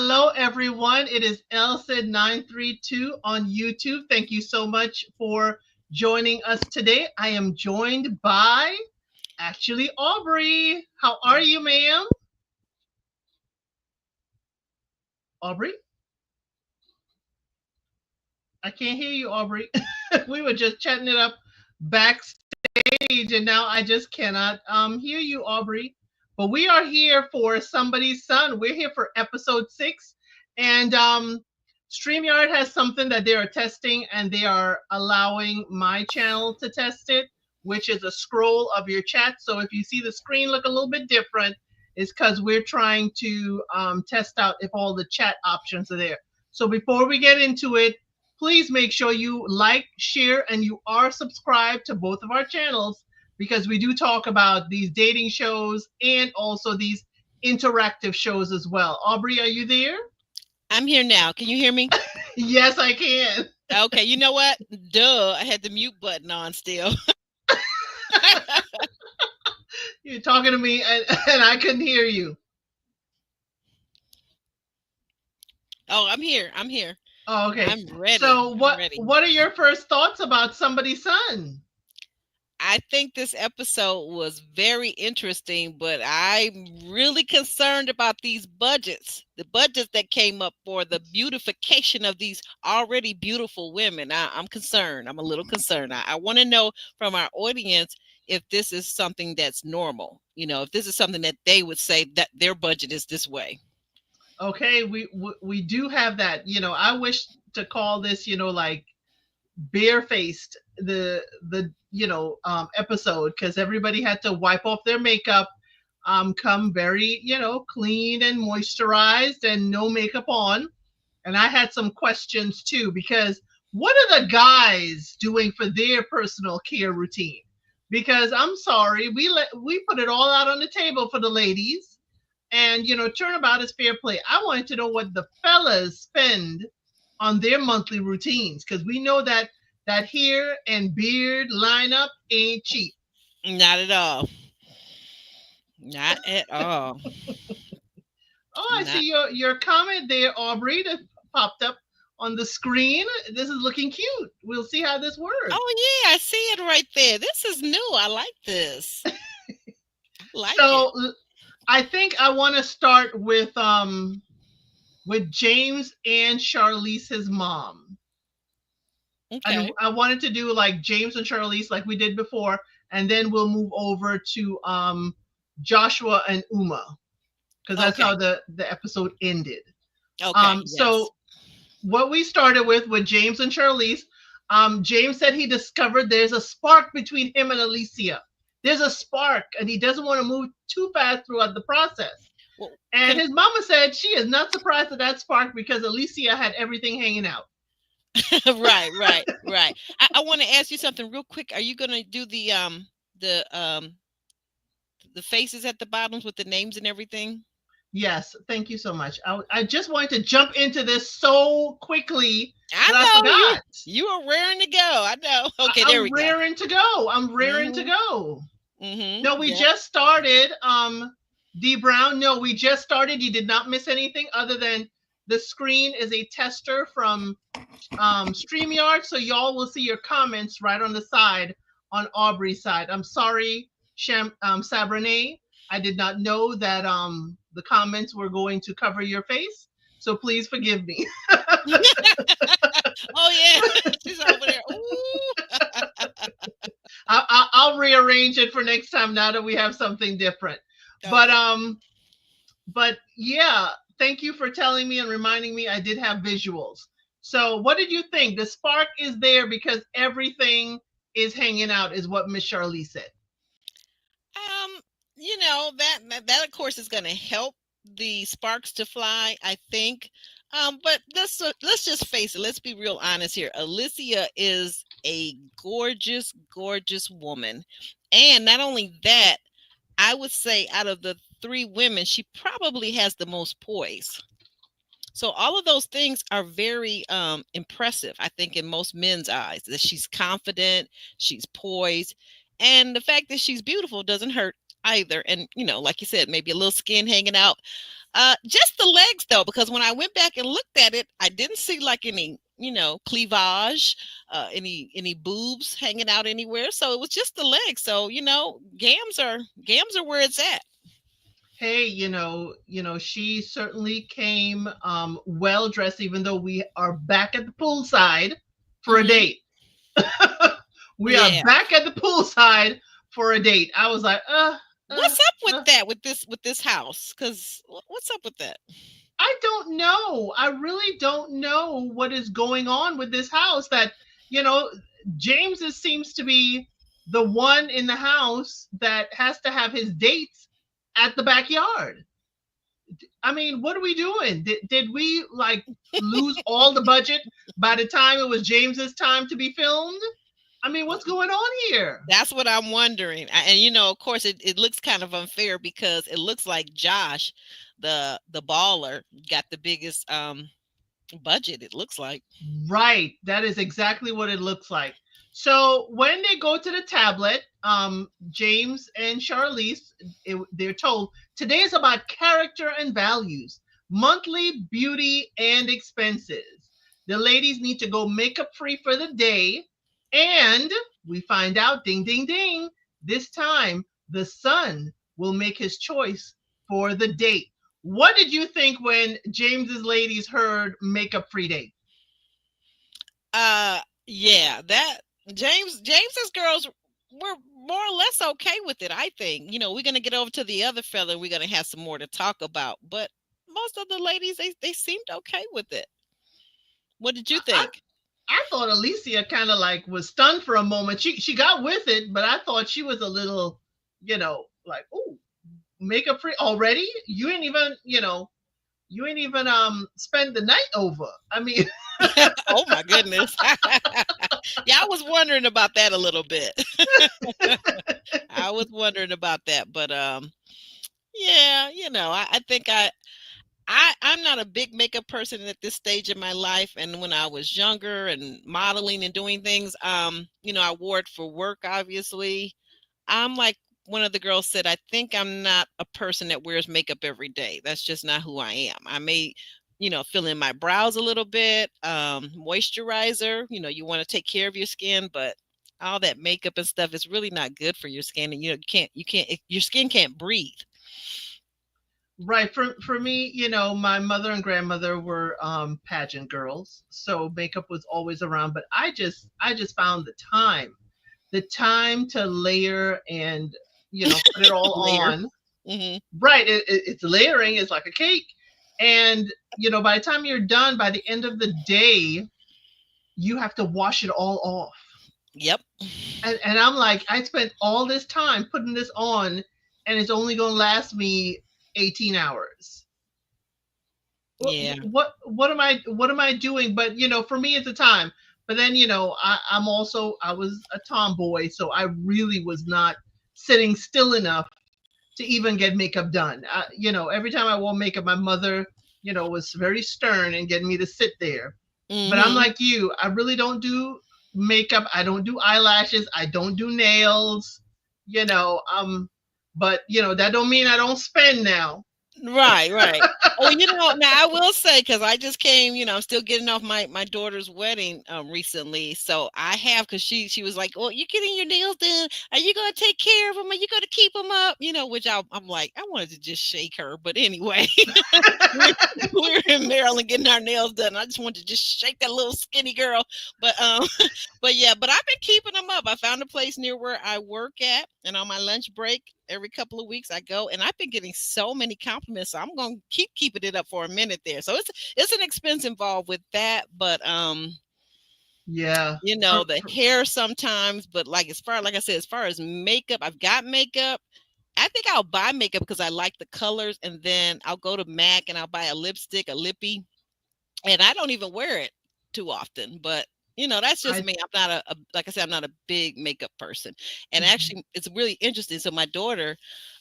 Hello, everyone. It is LSID932 on YouTube. Thank you so much for joining us today. I am joined by actually Aubrey. How are you, ma'am? Aubrey? I can't hear you, Aubrey. We were just chatting it up backstage, and now I just cannot hear you, Aubrey. But we are here for Somebody's Son. We're here for episode 6, and StreamYard has something that they are testing, and they are allowing my channel to test it, which is a scroll of your chat. So if you see the screen look a little bit different, it's because we're trying to test out if all the chat options are there. So before we get into it, please make sure you like, share, and you are subscribed to both of our channels because we do talk about these dating shows and also these interactive shows as well. Aubrey, are you there? I'm here now. Can you hear me? Yes, I can. Okay, you know what? Duh, I had the mute button on still. You're talking to me and I couldn't hear you. Oh, I'm here. I'm here. Oh, okay. I'm ready. So I'm ready. what are your first thoughts about Somebody's Son? I think this episode was very interesting, but I'm really concerned about these budgets. The budgets that came up for the beautification of these already beautiful women. I'm concerned. I'm a little concerned. I want to know from our audience if this is something that's normal. You know, if this is something that they would say that their budget is this way. Okay, we do have that. I wish to call this, like barefaced the episode because everybody had to wipe off their makeup, come very clean and moisturized and no makeup on. And I had some questions too because what are the guys doing for their personal care routine? Because I'm sorry, we put it all out on the table for the ladies, and turnabout is fair play. I wanted to know what the fellas spend on their monthly routines because we know that hair and beard lineup ain't cheap. Not at all. Not at all. Oh, I Not. see your comment there, Aubrey, that popped up on the screen. This is looking cute. We'll see how this works. Oh yeah, I see it right there. This is new. I like this. I like So it. I think I want to start with James and Charlize's mom. Okay. And I wanted to do like James and Charlize like we did before, and then we'll move over to Joshua and Uma because that's how the episode ended. Okay. So Yes. what we started with James and Charlize, James said he discovered there's a spark between him and Alicia. There's a spark, and he doesn't want to move too fast throughout the process. Well, And his mama said she is not surprised at that spark because Alicia had everything hanging out. right, right, right. I want to ask you something real quick. Are you gonna do the faces at the bottoms with the names and everything? Yes, thank you so much. I just wanted to jump into this so quickly that I I know forgot. you are raring to go. I know. Okay, there we go. I'm raring to go. Mm-hmm. No, we just started. D Brown. No, we just started. You did not miss anything other than the screen is a tester from StreamYard, so y'all will see your comments right on the side on Aubrey's side. I'm sorry, Sabrina. I did not know that the comments were going to cover your face, so please forgive me. Oh yeah, she's over there. Ooh. I'll rearrange it for next time now that we have something different. Okay. But yeah, thank you for telling me and reminding me I did have visuals. So what did you think? The spark is there because everything is hanging out, is what Miss Charlie said. You know that of course is going to help the sparks to fly, I think. But let's just face it. Let's be real honest here. Alicia is a gorgeous, gorgeous woman, and not only that, I would say out of the three women, she probably has the most poise. So all of those things are very impressive, I think, in most men's eyes. That she's confident, she's poised, and the fact that she's beautiful doesn't hurt either. And like you said, maybe a little skin hanging out. Just the legs though, because when I went back and looked at it, I didn't see like any, cleavage, any boobs hanging out anywhere. So it was just the legs. So gams are where it's at. Hey, she certainly came well dressed, even though we are back at the poolside for a Hmm. date. We are Yeah. back at the poolside for a date. I was like, uh, What's up with uh. that with this house? Because what's up with that? I don't know. I really don't know what is going on with this house. That you know, seems to be the one in the house that has to have his dates at the backyard. I mean, what are we doing? Did we like lose all the budget by the time it was James's time to be filmed? I mean, what's going on here? That's what I'm wondering. And of course, it looks kind of unfair because it looks like Josh, the baller, got the biggest budget. It looks like. Right. That is exactly what it looks like. So when they go to the tablet, James and Charlize, they're told today is about character and values, monthly beauty and expenses. The ladies need to go makeup free for the day. And we find out, ding, ding, ding, this time the son will make his choice for the date. What did you think when James's ladies heard makeup free date? Yeah, that James's girls were more or less okay with it. I think. We're gonna get over to the other fella. We're gonna have some more to talk about, but most of the ladies they seemed okay with it. What did you I, think? I thought Alicia kind of like was stunned for a moment. She got with it, but I thought she was a little, like, oh, makeup free already? You ain't even spend the night over. I mean, Oh my goodness. Yeah, I was wondering about that a little bit. I was wondering about that, but yeah, I think I'm not a big makeup person at this stage in my life. And when I was younger and modeling and doing things, I wore it for work, obviously. I'm like one of the girls said, I think I'm not a person that wears makeup every day. That's just not who I am. I may, fill in my brows a little bit, moisturizer, you want to take care of your skin, but all that makeup and stuff is really not good for your skin. And your skin can't breathe. right. For me, my mother and grandmother were pageant girls, so makeup was always around. But I just found the time to layer and put it all Layer. on. Hmm. Right. It's layering. It's like a cake. And, by the time you're done, by the end of the day, you have to wash it all off. Yep. And I'm like, I spent all this time putting this on, and it's only going to last me 18 hours. What, Yeah. what am I doing? But, for me, it's a time. But then, I was a tomboy, so I really was not sitting still enough to even get makeup done. Every time I wore makeup, my mother, was very stern and getting me to sit there. But I'm Hmm. like you, I really don't do makeup. I don't do eyelashes. I don't do nails. You know, but that don't mean I don't spend now. Right, right. Oh, now I will say because I just came, I'm still getting off my daughter's wedding recently, so I have because she was like, "Well, you're getting your nails done. Are you gonna take care of them? Are you gonna keep them up?" Which I'm like, I wanted to just shake her, but anyway, we're we're in Maryland getting our nails done. I just wanted to just shake that little skinny girl, but but yeah, but I've been keeping them up. I found a place near where I work at, and on my lunch break, every couple of weeks I go, and I've been getting so many compliments. So I'm gonna keep keeping it up for a minute there. So it's an expense involved with that, but Yeah. For, the for, hair sometimes. But like I said, as far as makeup, I've got makeup. I think I'll buy makeup because I like the colors, and then I'll go to Mac and I'll buy a lipstick, a lippy, and I don't even wear it too often. But that's just I me. I'm not like I said, I'm not a big makeup person. And actually, it's really interesting. So my daughter,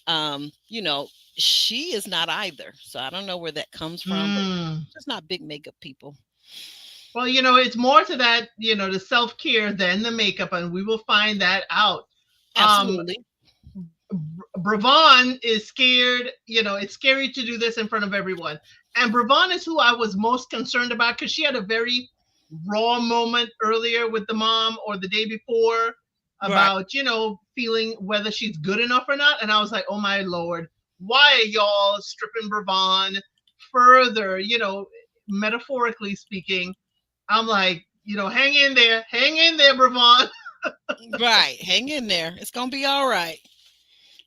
um, you know, she is not either. So I don't know where that comes from, but mm, just not big makeup people. well, it's more to that, the self care than the makeup, and we will find that out. Um, Absolutely. Bravon is scared. You know, it's scary to do this in front of everyone. And Bravon is who I was most concerned about because she had a very raw moment earlier with the mom or the day before Right. about, feeling whether she's good enough or not. And I was like, oh my Lord, why are y'all stripping Bravon further, metaphorically speaking? I'm like, hang in there, Bravon. Right. Hang in there. It's gonna be all right.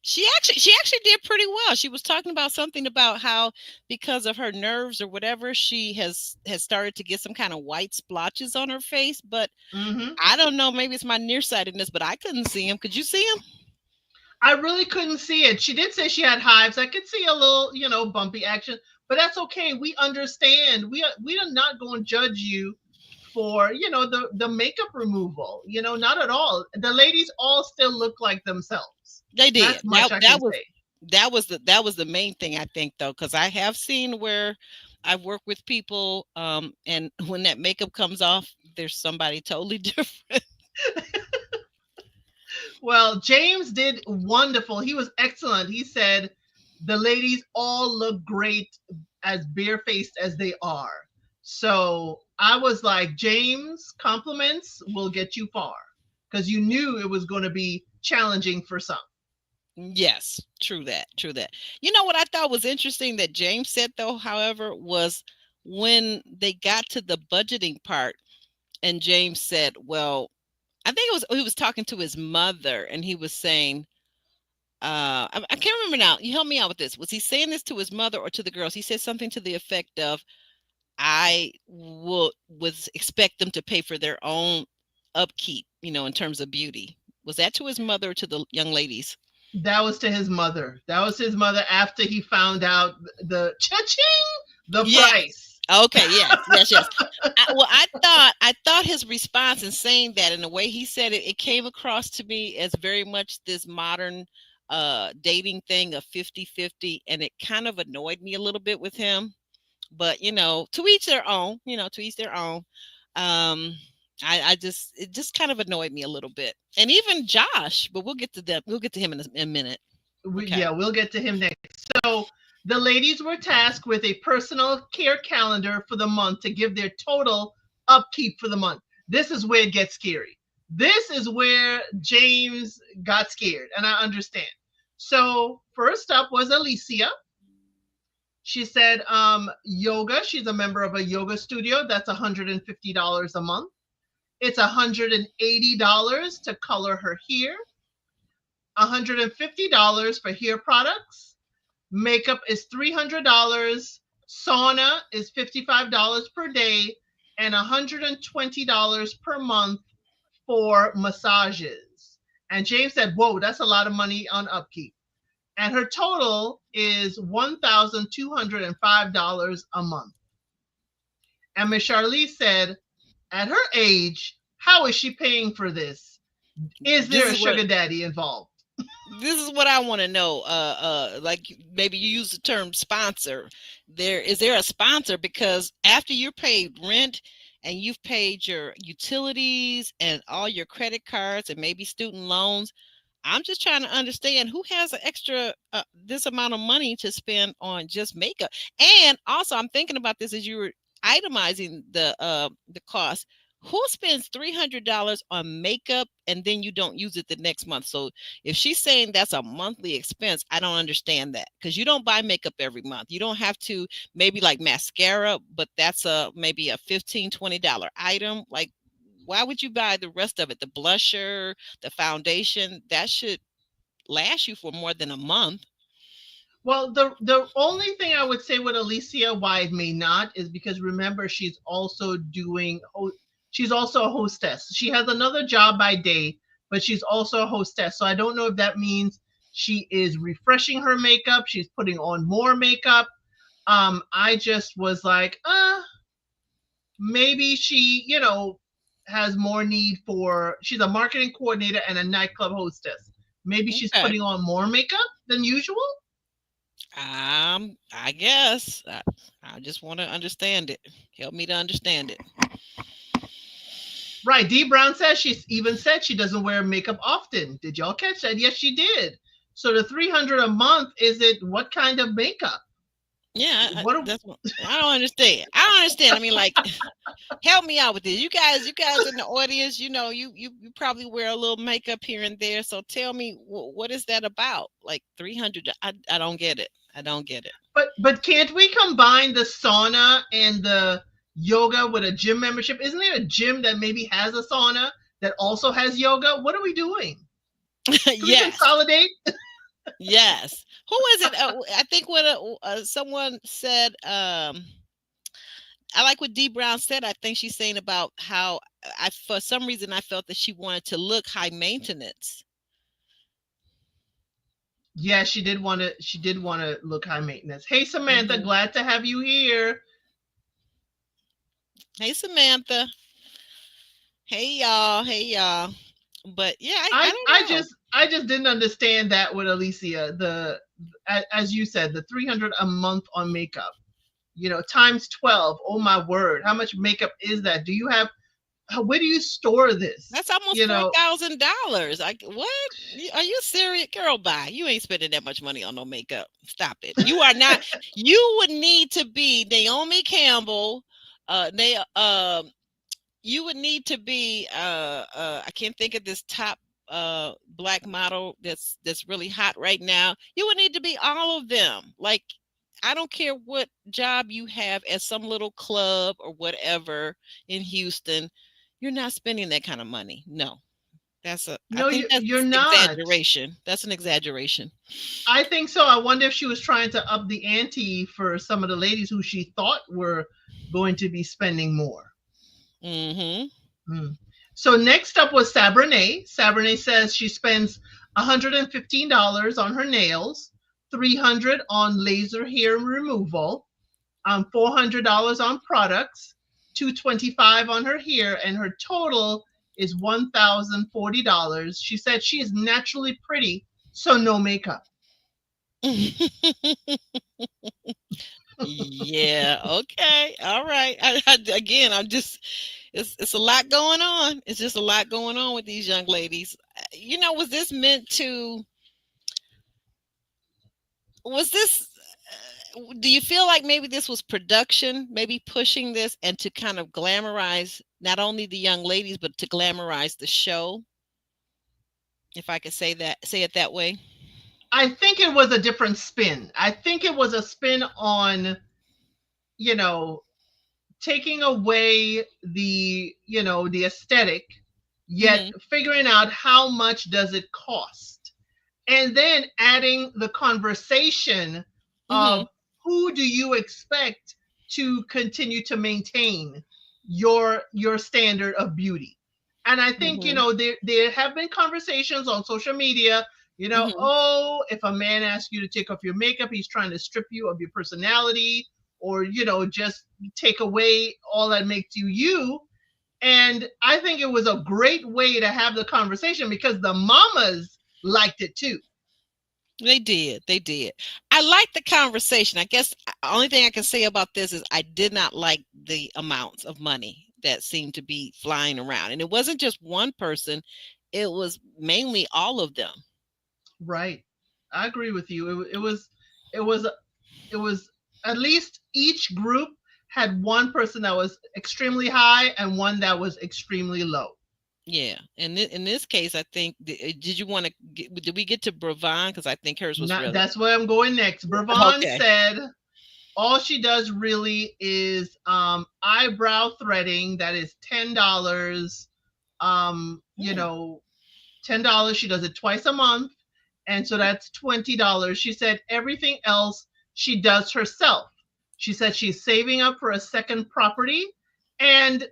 She actually did pretty well. She was talking about something about how because of her nerves or whatever, she has started to get some kind of white splotches on her face. But Hmm. I don't know, maybe it's my nearsightedness, but I couldn't see him. Could you see him? I really couldn't see it. She did say she had hives. I could see a little, bumpy action, but that's okay. We understand. We are not going to judge you for, the makeup removal. Not at all. The ladies all still look like themselves. They That's did. much I can say. That was the main thing I think though, because I have seen where I've worked with people, and when that makeup comes off, there's somebody totally different. Well, James did wonderful. He was excellent. He said the ladies all look great as barefaced as they are. So I was like, James, compliments will get you far because you knew it was going to be challenging for some. Yes, true that, true that. You know what I thought was interesting that James said though, however, was when they got to the budgeting part, and James said, "Well, I think it was he was talking to his mother, and he was saying, I can't remember now. You help me out with this. Was he saying this to his mother or to the girls? He said something to the effect of, I would expect them to pay for their own upkeep, in terms of beauty. Was that to his mother or to the young ladies? That was to his mother. That was his mother after he found out the cha-ching, the Yes. price. Okay. Yes. Yes. Yes. I thought his response in saying that in the way he said it, it came across to me as very much this modern dating thing of 50-50, and it kind of annoyed me a little bit with him. But to each their own. To each their own. Um, I just it just kind of annoyed me a little bit, and even Josh. But we'll get to them. We'll get to him in a minute. Okay. Yeah, we'll get to him next. So the ladies were tasked with a personal care calendar for the month to give their total upkeep for the month. This is where it gets scary. This is where James got scared, and I understand. So first up was Alicia. She said yoga. She's a member of a yoga studio. That's $150 a month. It's $180 to color her hair, $150 for hair products. Makeup is $300. Sauna is $55 per day and $120 per month for massages. And James said, whoa, that's a lot of money on upkeep. And her total is $1,205 a month. And Miss Charlize said, at her age, how is she paying for this? Is This there a is what sugar daddy involved? I want to know. Like maybe you use the term sponsor. There a sponsor, because after you paid rent and you've paid your utilities and all your credit cards and maybe student loans, I'm just trying to understand who has an extra this amount of money to spend on just makeup. And also, I'm thinking about this as you were itemizing the cost. Who spends $300 on makeup and then you don't use it the next month? So if she's saying that's a monthly expense, I don't understand that, because you don't buy makeup every month. You don't have to, maybe like mascara, but that's a maybe a $15-$20 item. Like, why would you buy the rest of it? The blusher, the foundation, that should last you for more than a month. Well, the only thing I would say with Alicia why it may not is because remember she's also a hostess. She has another job by day, but she's also a hostess. So I don't know if that means she is refreshing her makeup, she's putting on more makeup. I just was like, maybe she, has more need for she's a marketing coordinator and a nightclub hostess. Maybe she's Okay. putting on more makeup than usual. I guess I just want to understand it. Help me to understand it. Right. Dee Brown says she even said she doesn't wear makeup often. Did y'all catch that? Yes, she did. So the 300 a month, is it what kind of makeup? Yeah, What are, that's what I don't understand. I don't understand. I mean, like, help me out with this. You guys in the audience, you probably wear a little makeup here and there. So tell me, what is that about? Like 300? I don't get it. I don't get it. but can't we combine the sauna and the yoga with a gym membership? Isn't there a gym that maybe has a sauna that also has yoga? What are we doing? Can we Yes. consolidate? Yes. Who is it? I think what someone said. I like what Dee Brown said. I think she's saying about how for some reason, I felt that she wanted to look high maintenance. Yeah, she did want to. She did want to look high maintenance. Hey, Samantha, Hmm. glad to have you here. Hey, Samantha. Hey, y'all. Hey, y'all. But yeah, I I don't know. just I just didn't understand that with Alicia. As you said, the 300 a month on makeup. Times 12. Oh my word! How much makeup is that? Do you have? Where do you store this? That's almost $4,000. Like, what? Are you serious, girl? Bye. You ain't spending that much money on no makeup. Stop it. You are not. You would need to be Naomi Campbell. They You would need to be I can't think of this top black model that's really hot right now. You would need to be all of them. Like, I don't care what job you have at some little club or whatever in Houston, you're not spending that kind of money. No. I No, think you're that's not. exaggeration. That's an exaggeration. I think so. I wonder if she was trying to up the ante for some of the ladies who she thought were going to be spending more. Mhm. Hmm. So next up was Sabrina. Sabrina says she spends $115 on her nails, 300 on laser hair removal, $400 on products, 225 on her hair, and her total is $1,040. She said she is naturally pretty, so no makeup. Yeah, okay. All right. Again, I'm just it's a lot going on. It's just a lot going on with these young ladies. Was this meant to was this do you feel like maybe this was production, maybe pushing this and to kind of glamorize not only the young ladies but to glamorize the show, if I could say it that way? I think it was a different spin. I think it was a spin on, you know, taking away the aesthetic, yet Mhm. figuring out how much does it cost, and then adding the conversation Mhm. of who do you expect to continue to maintain your standard of beauty. And I think Mhm. there have been conversations on social media, Mhm. oh, if a man asks you to take off your makeup, he's trying to strip you of your personality, or just take away all that makes you you. And I think it was a great way to have the conversation because the mamas liked it too. They did. They did. I like the conversation. I guess the only thing I can say about this is I did not like the amounts of money that seemed to be flying around. And it wasn't just one person, it was mainly all of them. Right. I agree with you. It was at least each group had one person that was extremely high and one that was extremely low. Yeah. And in this case, I think, did you want to did we get to Bravon? Because I think hers was Not really That's where I'm going next. Bravon okay. said all she does really is eyebrow threading. That is $10. Um, you Hmm. know, $10. She does it twice a month. And so that's $20. She said everything else she does herself. She said she's saving up for a second property. And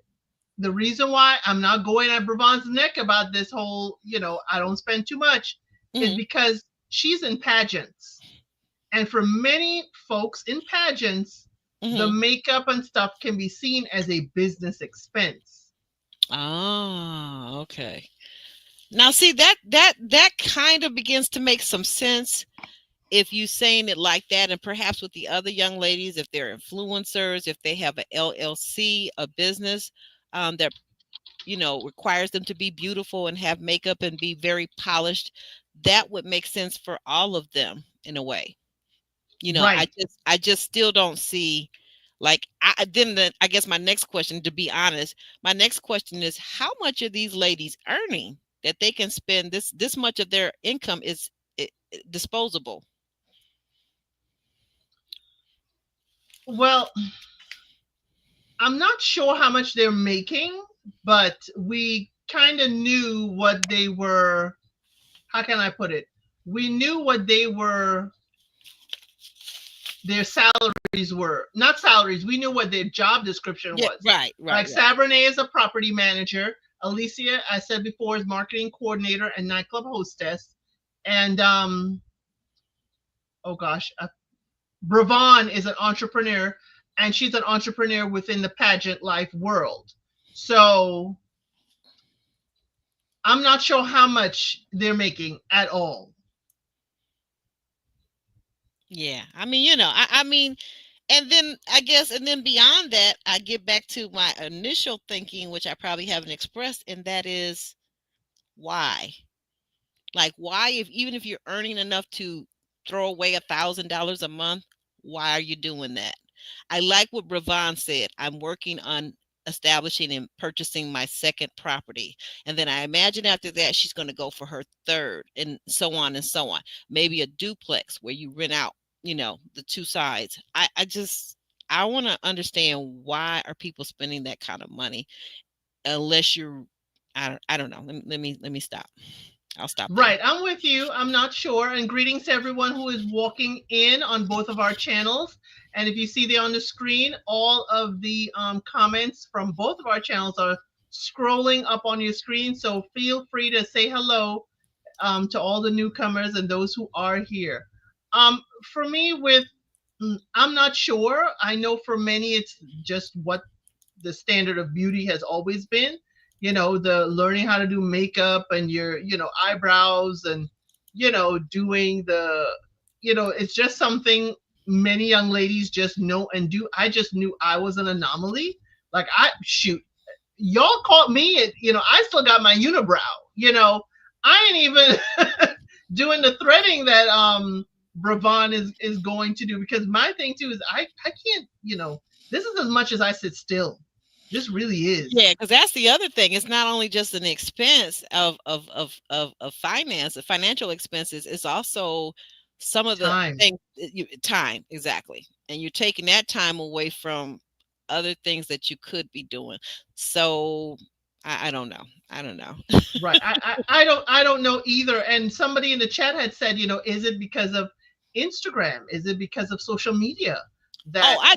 the reason why I'm not going at Bravon's neck about this whole, I don't spend too much, is Hmm. because she's in pageants. And for many folks in pageants, the Hmm. makeup and stuff can be seen as a business expense. Ah, okay. Now see that kind of begins to make some sense if you saying it like that, and perhaps with the other young ladies, if they're influencers, if they have a LLC, a business that requires them to be beautiful and have makeup and be very polished, that would make sense for all of them in a way. Right. I just still don't see, like, I guess my next question, to be honest, my next question is, how much are these ladies earning that they can spend this much of their income is disposable? Well, I'm not sure how much they're making, but we kind of knew what they were. How can I put it? We knew what they were, their salaries were. Not salaries, we knew what their job description Yeah, was. right, Like right, right. Sabrina is a property manager. Alicia, I said before, is marketing coordinator and nightclub hostess. And oh gosh, Bravon is an entrepreneur, and she's an entrepreneur within the pageant life world. So I'm not sure how much they're making at all. Yeah, I mean, I mean, and then I guess, and then beyond that, I get back to my initial thinking, which I probably haven't expressed, and that is why. Like, why, if even if you're earning enough to throw away $1,000 a month, why are you doing that? I like what Bravon said. I'm working on establishing and purchasing my second property. And then I imagine after that, she's going to go for her third, and so on and so on. Maybe a duplex where you rent out, the two sides. I want to understand, why are people spending that kind of money, unless you're, I don't know. Let me stop. I'll stop there. Right, I'm with you. I'm not sure. And greetings to everyone who is walking in on both of our channels. And if you see there on the screen, all of the comments from both of our channels are scrolling up on your screen. So feel free to say hello to all the newcomers and those who are here. For me, I'm not sure. I know for many, it's just what the standard of beauty has always been. The learning how to do makeup and your, eyebrows, and, doing it's just something many young ladies just know and do. I just knew I was an anomaly. Like, shoot, y'all caught me at, I still got my unibrow, I ain't even doing the threading that Bravon is going to do, because my thing too is I can't, this is as much as I sit still. This really Yeah, is because that's the other thing. It's not only just an expense of finance, the financial expenses. It's also some of the time. things, time, exactly, and you're taking that time away from other things that you could be doing. So I don't know. I don't know. Right. I don't know either. And somebody in the chat had said, is it because of Instagram? Is it because of social media Oh, that, I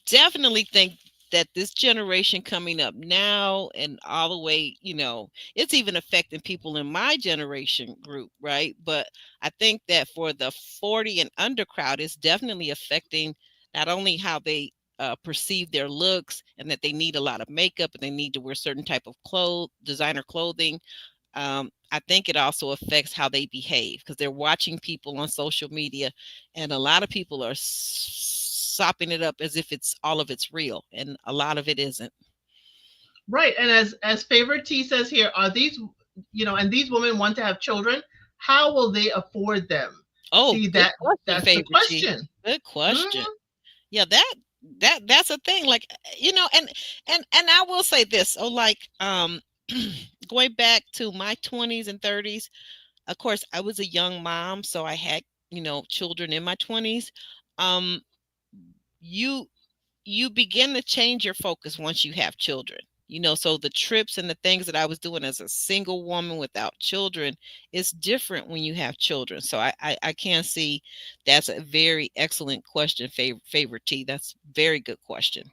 definitely think that this generation coming up now, and all the way, it's even affecting people in my generation group, right? But I think that for the 40 and under crowd, it's definitely affecting not only how they perceive their looks, and that they need a lot of makeup, and they need to wear certain type of designer clothing. I think it also affects how they behave, because they're watching people on social media, and a lot of people are sopping it up as if it's all of it's real, and a lot of it isn't. right. And as favorite T says here, are these, and these women want to have children, how will they afford them? Oh, See, good that question, that's the favorite T. question. Good question. Mhm. Yeah, that's a thing. Like, and I will say this. Oh, like, going back to my 20s and 30s. Of course, I was a young mom, so I had, children in my 20s. Um, you you begin to change your focus once you have children. So the trips and the things that I was doing as a single woman without children is different when you have children. So I can see that's a very excellent question, favorite T. That's a very good question.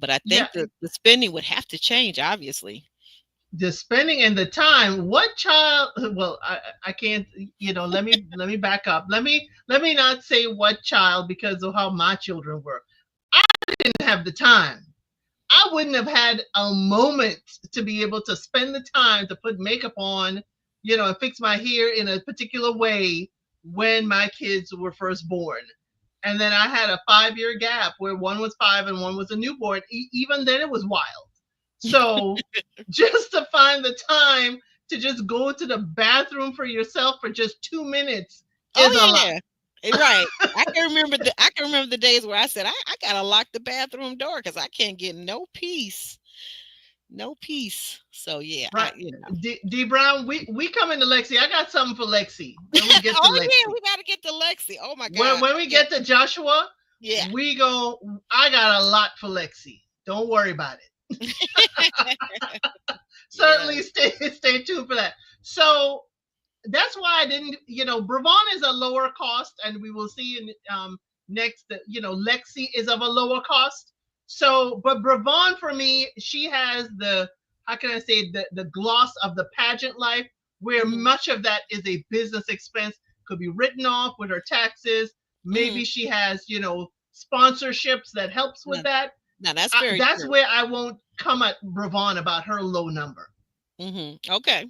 But I Yeah, think that the spending would have to change, obviously. the spending and the time. What child? Well, I can't. Let me back up. Let me not say what child, because of how my children were. I didn't have the time. I wouldn't have had a moment to be able to spend the time to put makeup on, and fix my hair in a particular way when my kids were first born. And then I had a 5-year gap where one was 5 and one was a newborn. Even then, it was wild. So just to find the time to just go to the bathroom for yourself for just 2 minutes is a Oh lot. yeah. Right. I can remember the days where I said I gotta lock the bathroom door because I can't get no peace. No peace. So yeah, Right. you know. D Brown, we coming to Lexi. I got something for Lexi when we get to Oh yeah, Lexi. we gotta get to Lexi. Oh my When God. when we Yeah. get to Joshua, Yeah. we go. I got a lot for Lexi. Don't worry about it. Yeah. Certainly stay tuned for that. So that's why I didn't, Bravon is a lower cost, and we will see in next that, Lexi is of a lower cost. So, but Bravon for me, she has the, how can I say, the gloss of the pageant life, where Hmm. much of that is a business expense, could be written off with her taxes. Hmm. Maybe she has, sponsorships that helps with No, that. no, that's very That's true. where I won't come at Bravon about her low number. Okay.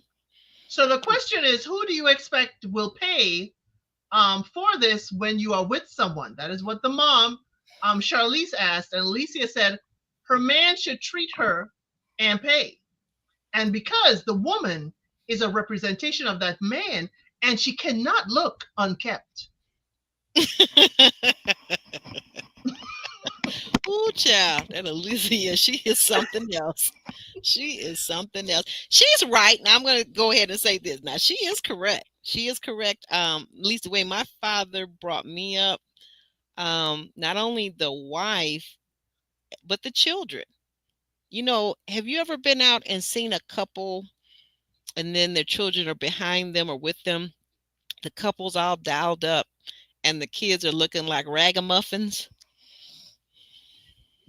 So the question is, who do you expect will pay for this when you are with someone? That is what the mom, Charlize, asked. And Alicia said her man should treat her and pay. And because the woman is a representation of that man and she cannot look unkept. Ooh, child, that Alicia, she is something else. She is something else. She's right. Now I'm going to go ahead and say this. Now she is correct. She is correct. At least the way my father brought me up. Not only the wife, but the children. You know, have you ever been out and seen a couple, and then their children are behind them or with them? The couple's all dialed up, and the kids are looking like ragamuffins.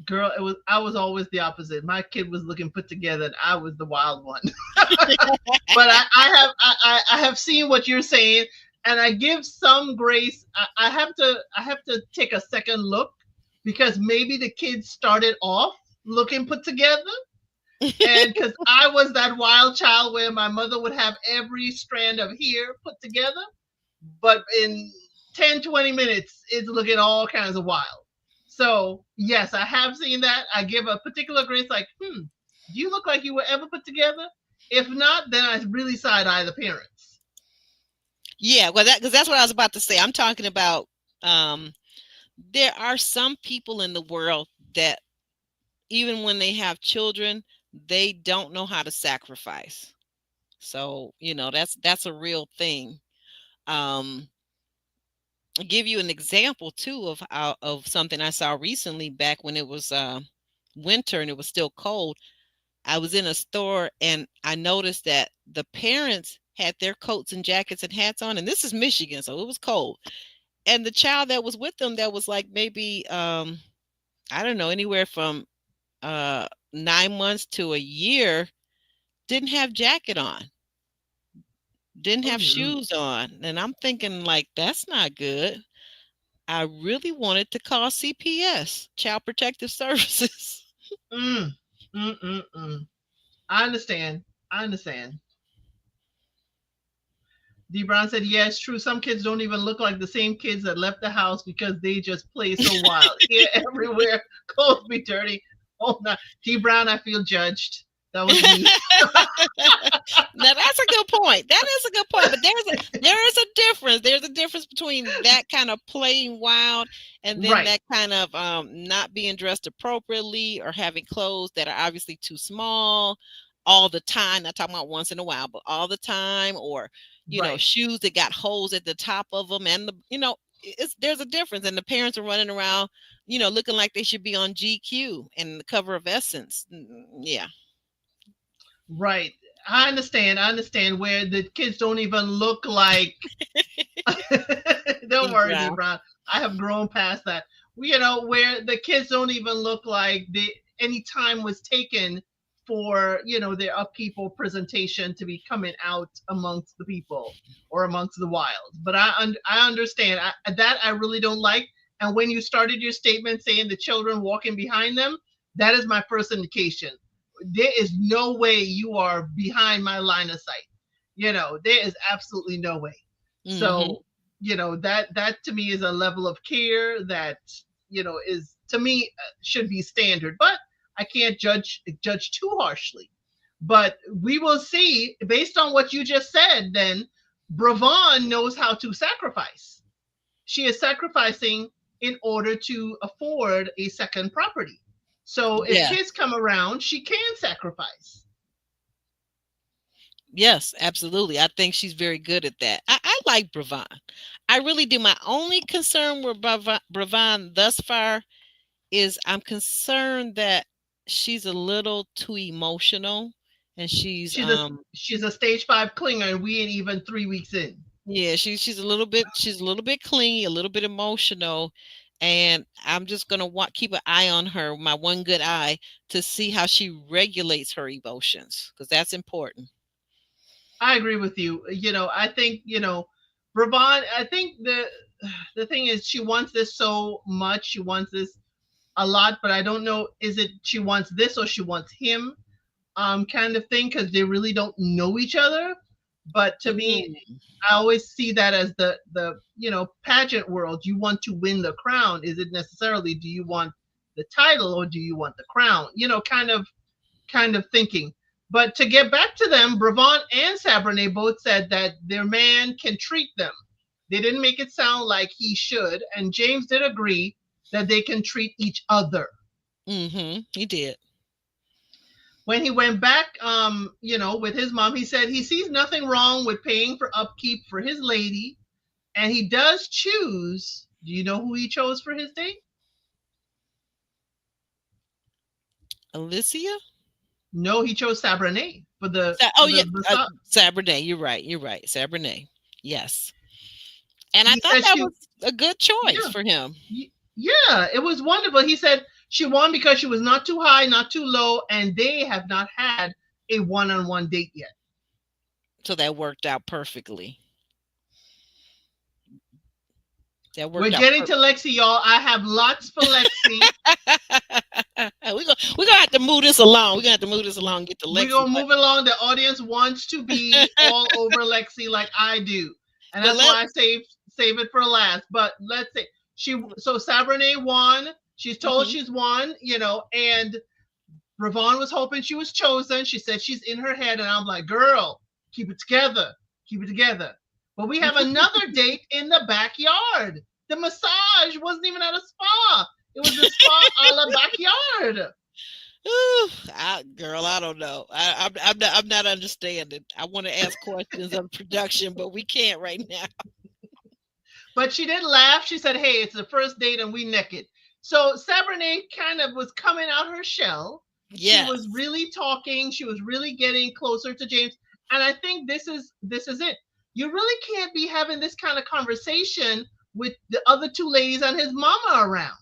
Girl, I was always the opposite. My kid was looking put together and I was the wild one. But I have seen what you're saying, and I give some grace. I have to take a second look because maybe the kids started off looking put together, and because I was that wild child where my mother would have every strand of hair put together, but in 10-20 minutes it's looking all kinds of wild. So yes, I have seen that. I give a particular grace, like, do you look like you were ever put together? If not, then I really side eye the parents. Yeah, well, that because that's what I was about to say. I'm talking about um, there are some people in the world that even when they have children, they don't know how to sacrifice. So you know that's a real thing. Um, I'll give you an example too of something I saw recently back when it was winter and it was still cold. I was in a store and I noticed that the parents had their coats and jackets and hats on, and this is Michigan, so it was cold. And the child that was with them that was like maybe I don't know, anywhere from 9 months to a year didn't have jacket on, didn't Oh have no. shoes on. And I'm thinking like that's not good. I really wanted to call CPS, Child Protective Services. Mm, mm. I understand. I understand. D. Brown said, yeah, it's true. Some kids don't even look like the same kids that left the house because they just play so wild. Here, everywhere, clothes be dirty. Oh, no. D. Brown, I feel judged. That was me. Now that's a good point. That is a good point. But there is a difference. There's a difference between that kind of playing wild and then Right, that kind of not being dressed appropriately or having clothes that are obviously too small all the time. Not talking about once in a while, but all the time, or right, shoes that got holes at the top of them, and it's there's a difference. And the parents are running around, looking like they should be on GQ and the cover of Essence. Yeah. right. I understand. I understand where the kids don't even look like. Don't worry, D. Yeah. Brown. I have grown past that. Where the kids don't even look like any time was taken for their upkeep or presentation to be coming out amongst the people or amongst the wild. But I understand that I really don't like. And when you started your statement saying the children walking behind them, that is my first indication. There is no way you are behind my line of sight. There is absolutely no way. Hmm. So, that to me is a level of care that, is to me should be standard, but I can't judge too harshly. But we will see, based on what you just said, then Bravon knows how to sacrifice. She is sacrificing in order to afford a second property. So if Yeah. kids come around, she can sacrifice. Yes, absolutely. I think she's very good at that. I like Bravon. I really do. My only concern with Bravon thus far is I'm concerned that she's a little too emotional, and She's she's a stage five clinger, and we ain't even 3 weeks in. yeah, she's a little bit clingy, a little bit emotional, and I'm just gonna want keep an eye on her, my one good eye, to see how she regulates her emotions, because that's important. I agree with you. I think Bravon. I think the thing is she wants this so much. She wants this a lot, but I don't know. Is it she wants this or she wants him? Kind of thing, because they really don't know each other. But to me, Mm, I always see that as the pageant world. You want to win the crown. Is it necessarily do you want the title or do you want the crown? Kind of thinking. But to get back to them, Bravant and Sabernet both said that their man can treat them. They didn't make it sound like he should, and James did agree that they can treat each other. mm-hmm. He did. When he went back, with his mom, he said he sees nothing wrong with paying for upkeep for his lady, and he does choose. Do you know who he chose for his date? Alicia? No, he chose Sabernet for the Oh for yeah, the massage. Sabernet. You're right. You're right. Sabernet. Yes, and I He thought said that she, was a good choice yeah, for him. yeah, it was wonderful. He said she won because she was not too high, not too low, and they have not had a one-on-one date yet. So that worked out perfectly. That We're worked out getting to perfect. Lexi, y'all. I have lots for Lexi. We're gonna have to move this along. We're gonna have to move this along. Get to We're Lexi, gonna move along. The audience wants to be all over Lexi like I do, and but that's let why I save it for last. But let's say Sabrina won. She's told mhm. she's won, and Ravon was hoping she was chosen. She said she's in her head, and I'm like, girl, keep it together, keep it together. But we have another date in the backyard. The massage wasn't even at a spa. It was a spa a la backyard. Ooh, girl, I don't know. I'm not understanding. I want to ask questions of production, but we can't right now. But she did laugh. She said, hey, it's the first date and we naked. So Sabrina kind of was coming out her shell. She was Yes, really talking. She was really getting closer to James. And I think this is it. You really can't be having this kind of conversation with the other two ladies and his mama around.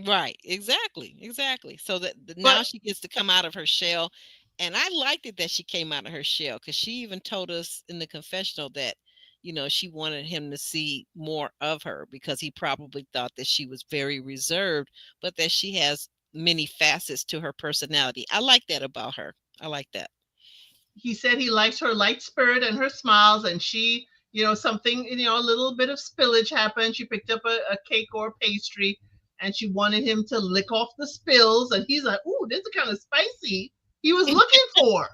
right. Exactly. Exactly. So that But now she gets to come out of her shell, and I liked it that she came out of her shell because she even told us in the confessional that she wanted him to see more of her because he probably thought that she was very reserved, but that she has many facets to her personality. I like that about her. I like that. he said he likes her light spirit and her smiles, and she, something, a little bit of spillage happened. She picked up a cake or a pastry, and she wanted him to lick off the spills, and he's like, ooh, this is kind of spicy. He was looking for.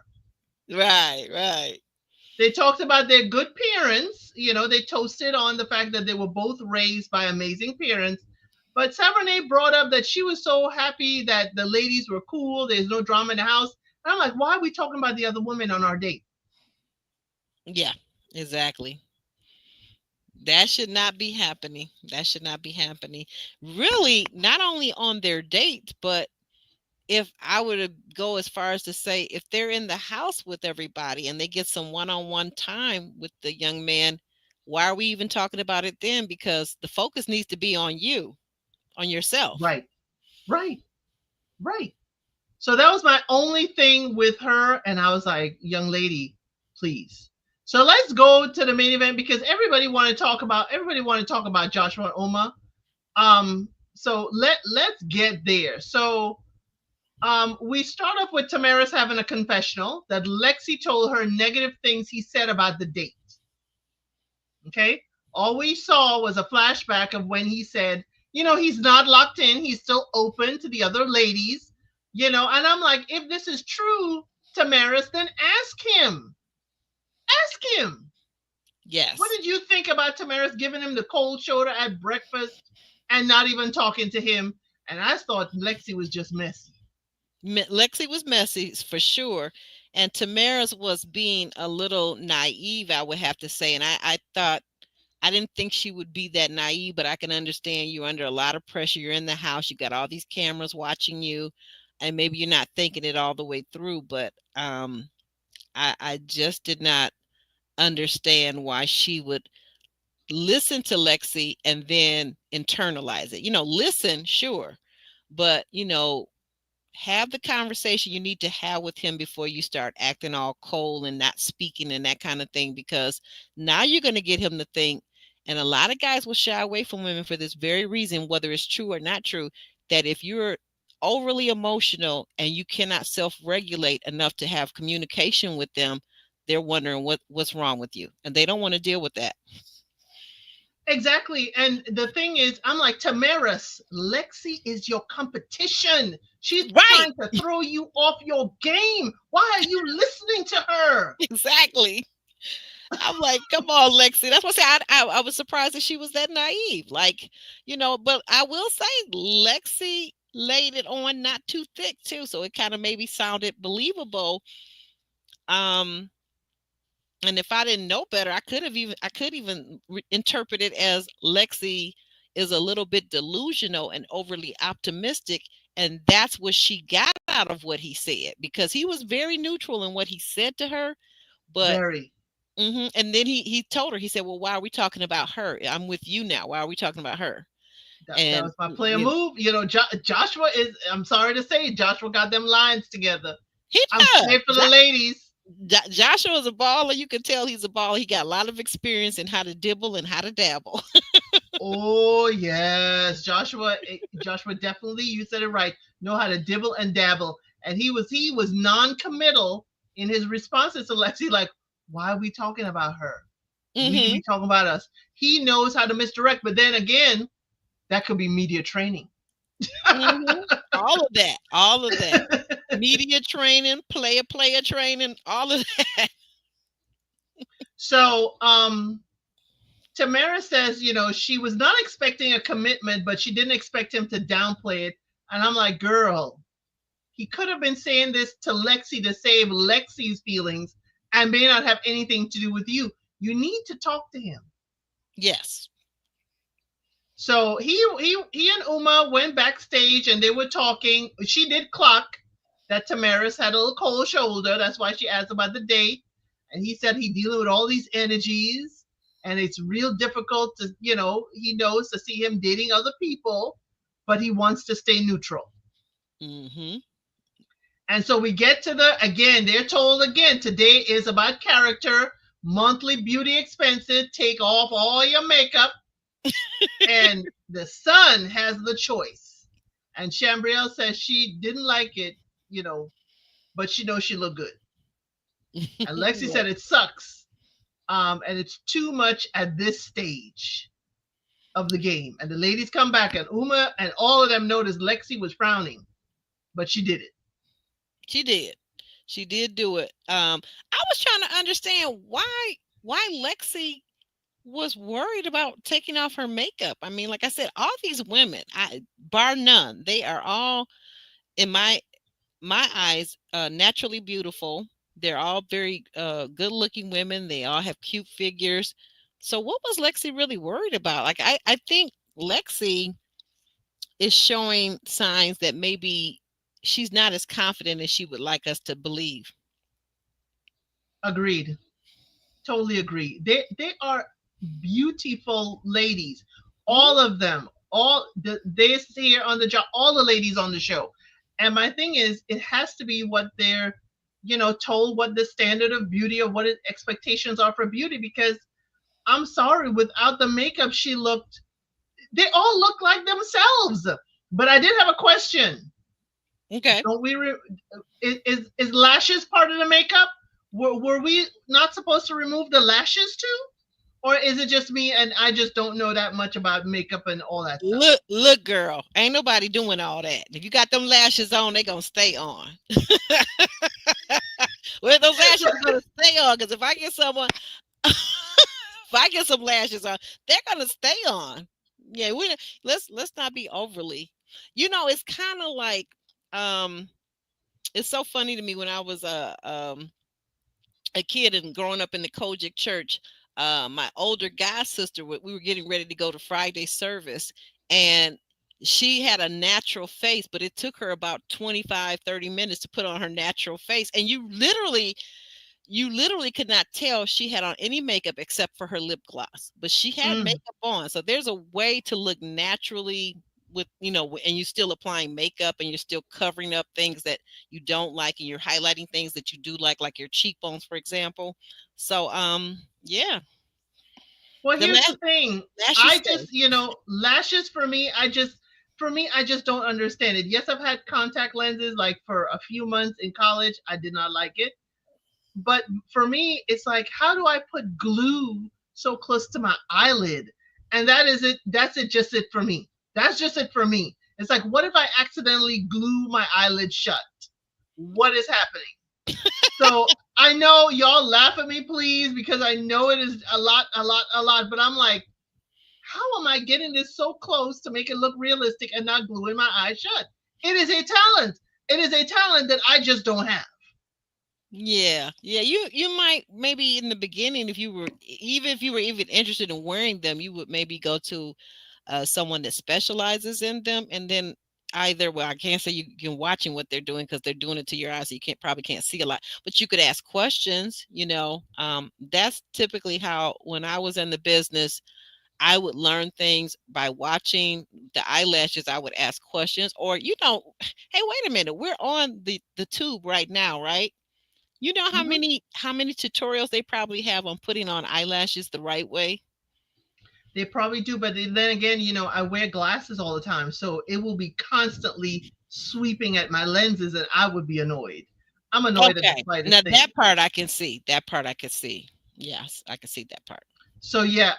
Right, right. They talked about their good parents. They toasted on the fact that they were both raised by amazing parents. But Savernet brought up that she was so happy that the ladies were cool. There's no drama in the house. And I'm like, why are we talking about the other women on our date? Yeah, exactly. That should not be happening. That should not be happening. Really, not only on their date, but if I were to go as far as to say, if they're in the house with everybody and they get some one on one time with the young man, why are we even talking about it then? Because the focus needs to be on you, on yourself. Right, right, right. So that was my only thing with her. And I was like, young lady, please. So let's go to the main event because everybody want to talk about Joshua and Oma. So let's get there. So we start off with Tamara's having a confessional that Lexi told her negative things he said about the date. Okay. All we saw was a flashback of when he said, he's not locked in. He's still open to the other ladies, and I'm like, if this is true, Tamaris, then ask him. Ask him. What Yes. did you think about Tamaris giving him the cold shoulder at breakfast and not even talking to him? And I thought Lexi was just messy. Lexi was messy for sure. And Tamara's was being a little naive, I would have to say. And I thought, I didn't think she would be that naive, but I can understand you're under a lot of pressure. You're in the house, you got all these cameras watching you, and maybe you're not thinking it all the way through. But I just did not understand why she would listen to Lexi and then internalize it. Listen, sure, but have the conversation you need to have with him before you start acting all cold and not speaking and that kind of thing, because now you're going to get him to think, and a lot of guys will shy away from women for this very reason, whether it's true or not true, that if you're overly emotional and you cannot self-regulate enough to have communication with them, they're wondering what's wrong with you, and they don't want to deal with that. Exactly. And the thing is, I'm like, Tamaris, Lexi is your competition. She's Right. trying to throw you off your game. Why are you listening to her? Exactly. I'm like, come on, Lexi. That's what I said. I was surprised that she was that naive. Like, but I will say Lexi laid it on not too thick too. So it kind of maybe sounded believable. Um, and if I didn't know better, I could even interpret it as Lexi is a little bit delusional and overly optimistic. And that's what she got out of what he said, because he was very neutral in what he said to her. But Very. and then he told her, he said, well, why are we talking about her? I'm with you now. Why are we talking about her? That And was my player move. Joshua is, I'm sorry to say, Joshua got them lines together. he I'm does. saying for the ladies. Joshua is a baller. You can tell he's a baller. He got a lot of experience in how to dibble and how to dabble. Oh yes, Joshua definitely. You said it right. Know how to dibble and dabble, and he was non-committal in his responses to Lexi. Like, why are we talking about her? We need to Mm-hmm. be talking about us. He knows how to misdirect, but then again, that could be media training. Mm-hmm. All of that. All of that. Media training, player training, all of that. So, Tamara says, she was not expecting a commitment, but she didn't expect him to downplay it. And I'm like, girl, he could have been saying this to Lexi to save Lexi's feelings and may not have anything to do with you. You need to talk to him. Yes. So he and Uma went backstage and they were talking. She did clock that Tamaris had a little cold shoulder. That's why she asked about the date. And he said he dealing with all these energies and it's real difficult to, he knows to see him dating other people, but he wants to stay neutral. Mm-hmm. And so we get to again, they're told again, today is about character, monthly beauty expenses, take off all your makeup, and the son has the choice. And Chambrielle says she didn't like it, but she knows she looked good. And Lexi Yeah. said it sucks. And it's too much at this stage of the game. And the ladies come back, and Uma and all of them noticed Lexi was frowning, but she did it. She did. She did do it. I was trying to understand why Lexi was worried about taking off her makeup. I mean, like I said, all these women, bar none, they are all in my eyes naturally beautiful. They're all very good looking women. They all have cute figures. So what was Lexi really worried about? Like I think Lexi is showing signs that maybe she's not as confident as she would like us to believe. Agreed. Totally agree. They are beautiful ladies, Mhm. all of them. All they here on the job, all the ladies on the show. And my thing is, it has to be what they're, told what the standard of beauty or what expectations are for beauty. Because I'm sorry, without the makeup, she looked. They all look like themselves. But I did have a question. Okay. Don't we? Is lashes part of the makeup? Were we not supposed to remove the lashes too? Or is it just me and I just don't know that much about makeup and all that stuff? Look, girl, ain't nobody doing all that. If you got them lashes on, they gonna stay on. Well, those lashes are gonna stay on because if I get someone, if I get some lashes on, they're gonna stay on. Yeah, we let's not be overly. It's kind of like um, it's so funny to me when I was a kid and growing up in the Kojic church. My older god sister, we were getting ready to go to Friday service, and she had a natural face, but it took her about 25-30 minutes to put on her natural face. And you literally could not tell she had on any makeup except for her lip gloss, but she had Mm. makeup on. So there's a way to look naturally and you're still applying makeup and you're still covering up things that you don't like and you're highlighting things that you do like your cheekbones, for example. So yeah, Well, the here's the thing. lashes I stay. just, lashes for me, I just don't understand it. Yes, I've had contact lenses like for a few months in college. I did not like it. But for me, it's like, how do I put glue so close to my eyelid? And that is it. That's it. Just it for me. That's just it for me. It's like, what if I accidentally glue my eyelid shut? What is happening? So I know y'all laugh at me, please, because I know it is a lot, a lot, a lot. But I'm like, how am I getting this so close to make it look realistic and not gluing my eyes shut? It is a talent. It is a talent that I just don't have. Yeah, yeah. You might maybe in the beginning, if you were even interested in wearing them, you would maybe go to someone that specializes in them, and then either, well, I can't say you can watching what they're doing because they're doing it to your eyes, so you can't see a lot, but you could ask questions. That's typically how when I was in the business, I would learn things by watching the eyelashes. I would ask questions, or hey, wait a minute, we're on the tube right now, right? You know how Mhm. many tutorials they probably have on putting on eyelashes the right way? They probably do, but then again, I wear glasses all the time, so it will be constantly sweeping at my lenses, and I would be annoyed. I'm annoyed at the Okay. Now slightest that thing. part I can see. That part I can see. Yes, I can see that part. So yeah,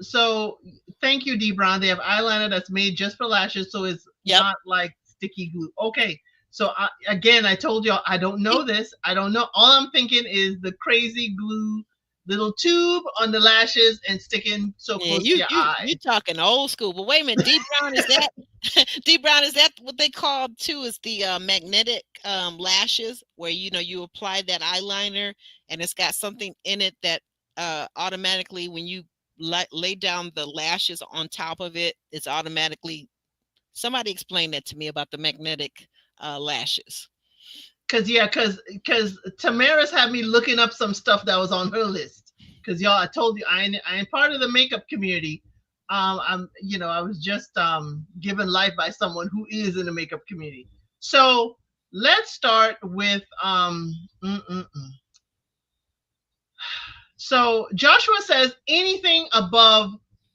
so thank you, D Brown. They have eyeliner that's made just for lashes, so it's Yep. not like sticky glue. Okay, so again, I told y'all I don't know this. I don't know. All I'm thinking is the crazy glue little tube on the lashes and sticking so Yeah, close to your you eye. talking old school. But wait a minute, D Brown is that D Brown is that what they call too is the magnetic lashes where you apply that eyeliner and it's got something in it that automatically when you lay down the lashes on top of it, it's automatically. Somebody explained that to me about the magnetic lashes. Cause Tamara's had me looking up some stuff that was on her list. Cause y'all, I told you I am part of the makeup community. I was just given life by someone who is in the makeup community. So let's start with mm, mm, mm. So Joshua says anything above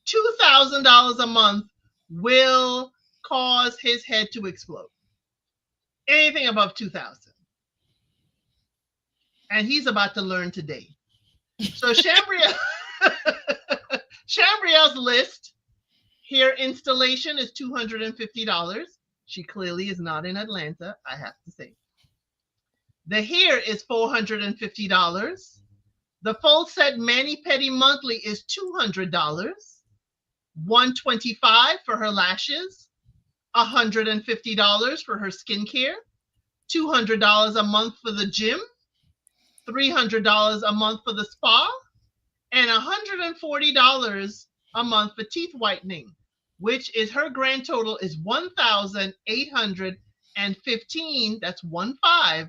$2,000 a month will cause his head to explode. Anything above 2,000, and he's about to learn today. So Chambriel, Chambriel's list hair installation is $250. She clearly is not in Atlanta, I have to say. The hair is $450. The full set mani pedi monthly is $200. $125 for her lashes, $150 for her skincare, $200 a month for the gym, $300 a month for the spa, and $140 a month for teeth whitening, which is her grand total is $1,815. That's $15.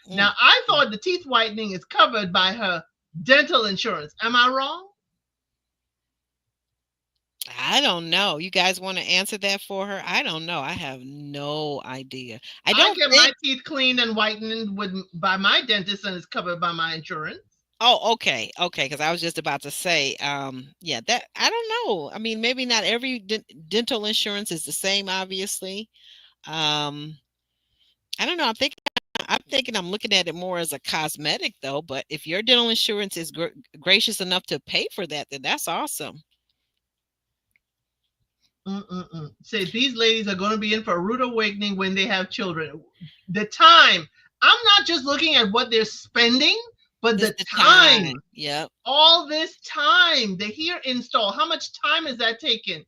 Mm. Now I thought the teeth whitening is covered by her dental insurance. Am I wrong? I don't know. You guys want to answer that for her? I don't know. I have no idea. I I don't get my think. teeth cleaned and whitened with by my dentist, and it's covered by my insurance. Oh, okay, okay. Because I was just about to say, yeah, that I don't know. I mean, maybe not every dental insurance is the same. Obviously, um, I don't know. I'm thinking I'm looking at it more as a cosmetic though. But if your dental insurance is gracious enough to pay for that, then that's awesome. Mm-mm-mm. Say these ladies are going to be in for a rude awakening when they have children. The time I'm not just looking at what they're spending, but It's the the time. time. Yep. All this time, the hair install, how much time is that taking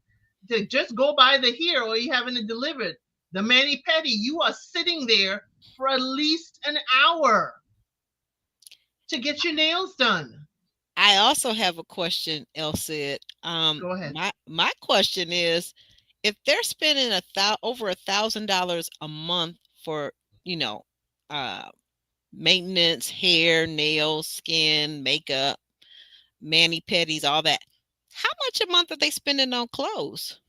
to just go buy the hair or you having it delivered? The mani pedi, you are sitting there for at least an hour to get your nails done. I also have a question, Elsie. Go ahead. My question is, if they're spending over $1,000 a month for, you know, uh, maintenance, hair, nails, skin, makeup, mani pedis, all that, how much a month are they spending on clothes?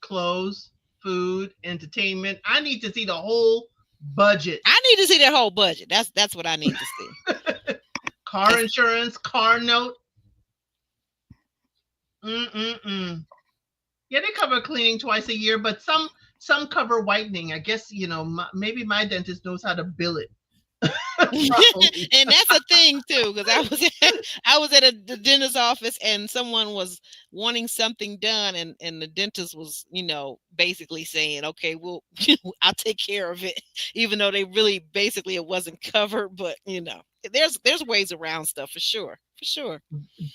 Clothes, food, entertainment. I need to see the whole budget. I need to see their whole budget. That's what I need to see. Car Cause insurance, car note. Mm-mm-mm. Yeah, they cover cleaning twice a year, but some cover whitening. I guess maybe my dentist knows how to bill it. Probably. and that's a thing too, because I was at the dentist's office and someone was wanting something done, and the dentist was, basically saying, okay, well, I'll take care of it, even though they really basically it wasn't covered. But there's ways around stuff for sure, for sure.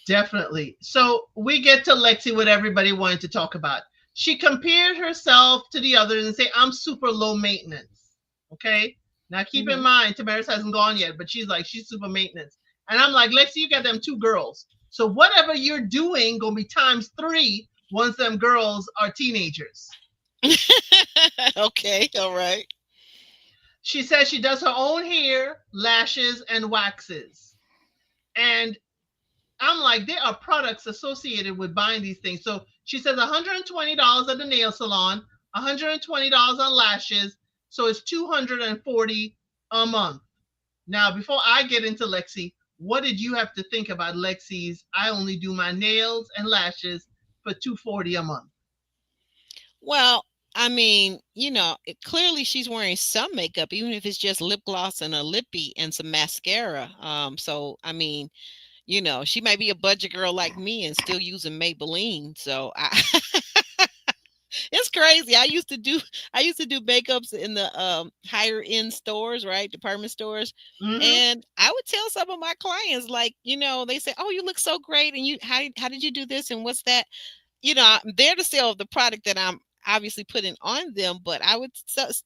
Definitely. So we get to Lexi, what everybody wanted to talk about. She compared herself to the others and say, I'm super low maintenance. Okay. Now keep in Hmm. mind, Tamaris hasn't gone yet, but she's super maintenance. And I'm like, Lexi, you got them two girls. So whatever you're doing gonna be times three once them girls are teenagers. Okay, all right. She says she does her own hair, lashes, and waxes. And I'm like, there are products associated with buying these things. So she says $120 at the nail salon, $120 on lashes. So it's $240 a month. Now, before I get into Lexi, what did you have to think about Lexi's? I only do my nails and lashes for $240 a month. Well, I mean, clearly she's wearing some makeup, even if it's just lip gloss and a lippy and some mascara. So I mean, she might be a budget girl like me and still using Maybelline. So it's crazy. I used to do makeups in the higher end stores, right? Department stores. Mm-hmm. And I would tell some of my clients, like, they say, "Oh, you look so great, and how did you do this, and what's that?" I'm there to sell the product that I'm obviously putting on them, but I would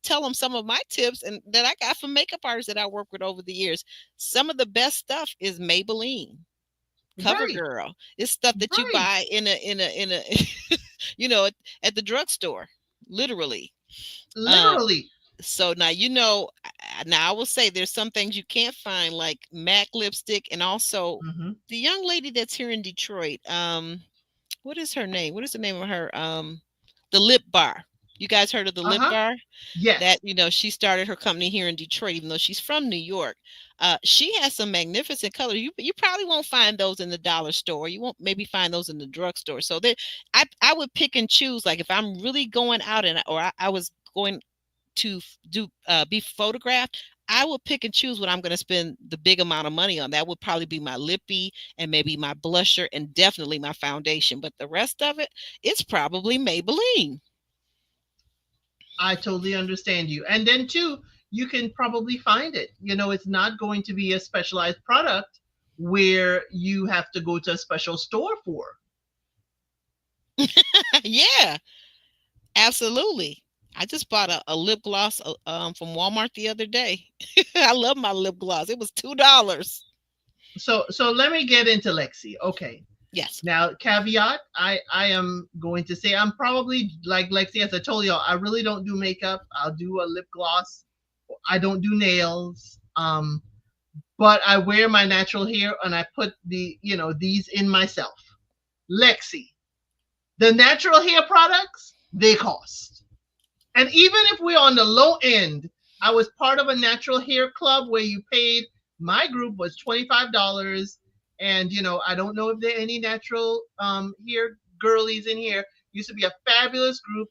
tell them some of my tips and that I got from makeup artists that I work with over the years. Some of the best stuff is Maybelline, Right, CoverGirl. It's stuff that you right. buy in a you know, at, at the drugstore, literally. Um, Literally. so now now I will say there's some things you can't find, like MAC lipstick, and also Mm-hmm. the young lady that's here in Detroit. What is her name? What is the name of her? The Lip Bar. You guys heard of the Lip Uh-huh. Bar? Yes. That she started her company here in Detroit, even though she's from New York. She has some magnificent colors. You probably won't find those in the dollar store. You won't maybe find those in the drugstore. So I would pick and choose. Like if I'm really going out or I was going to do be photographed, I will pick and choose what I'm going to spend the big amount of money on. That would probably be my lippy and maybe my blusher and definitely my foundation. But the rest of it, it's probably Maybelline. I totally understand you. And then too, you can probably find it. It's not going to be a specialized product where you have to go to a special store for. Yeah, absolutely. I just bought a lip gloss from Walmart the other day. I love my lip gloss. It was $2. So let me get into Lexi. Okay. Yes. Now, caveat, I am going to say I'm probably like Lexi, as I told y'all, I really don't do makeup. I'll do a lip gloss. I don't do nails. But I wear my natural hair and I put these in myself. Lexi, the natural hair products, they cost. And even if we're on the low end, I was part of a natural hair club where you paid, my group was $25. And, I don't know if there are any natural hair girlies in here. Used to be a fabulous group,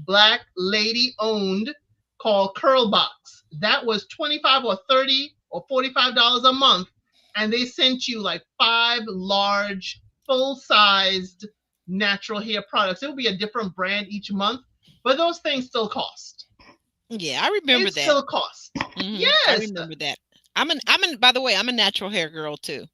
black lady owned, called Curl Box. That was 25 or 30 or $45 a month. And they sent you like five large, full sized natural hair products. It would be a different brand each month, but those things still cost. Yeah, I remember It that. still costs. I Yes. remember that. By the way, I'm a natural hair girl too.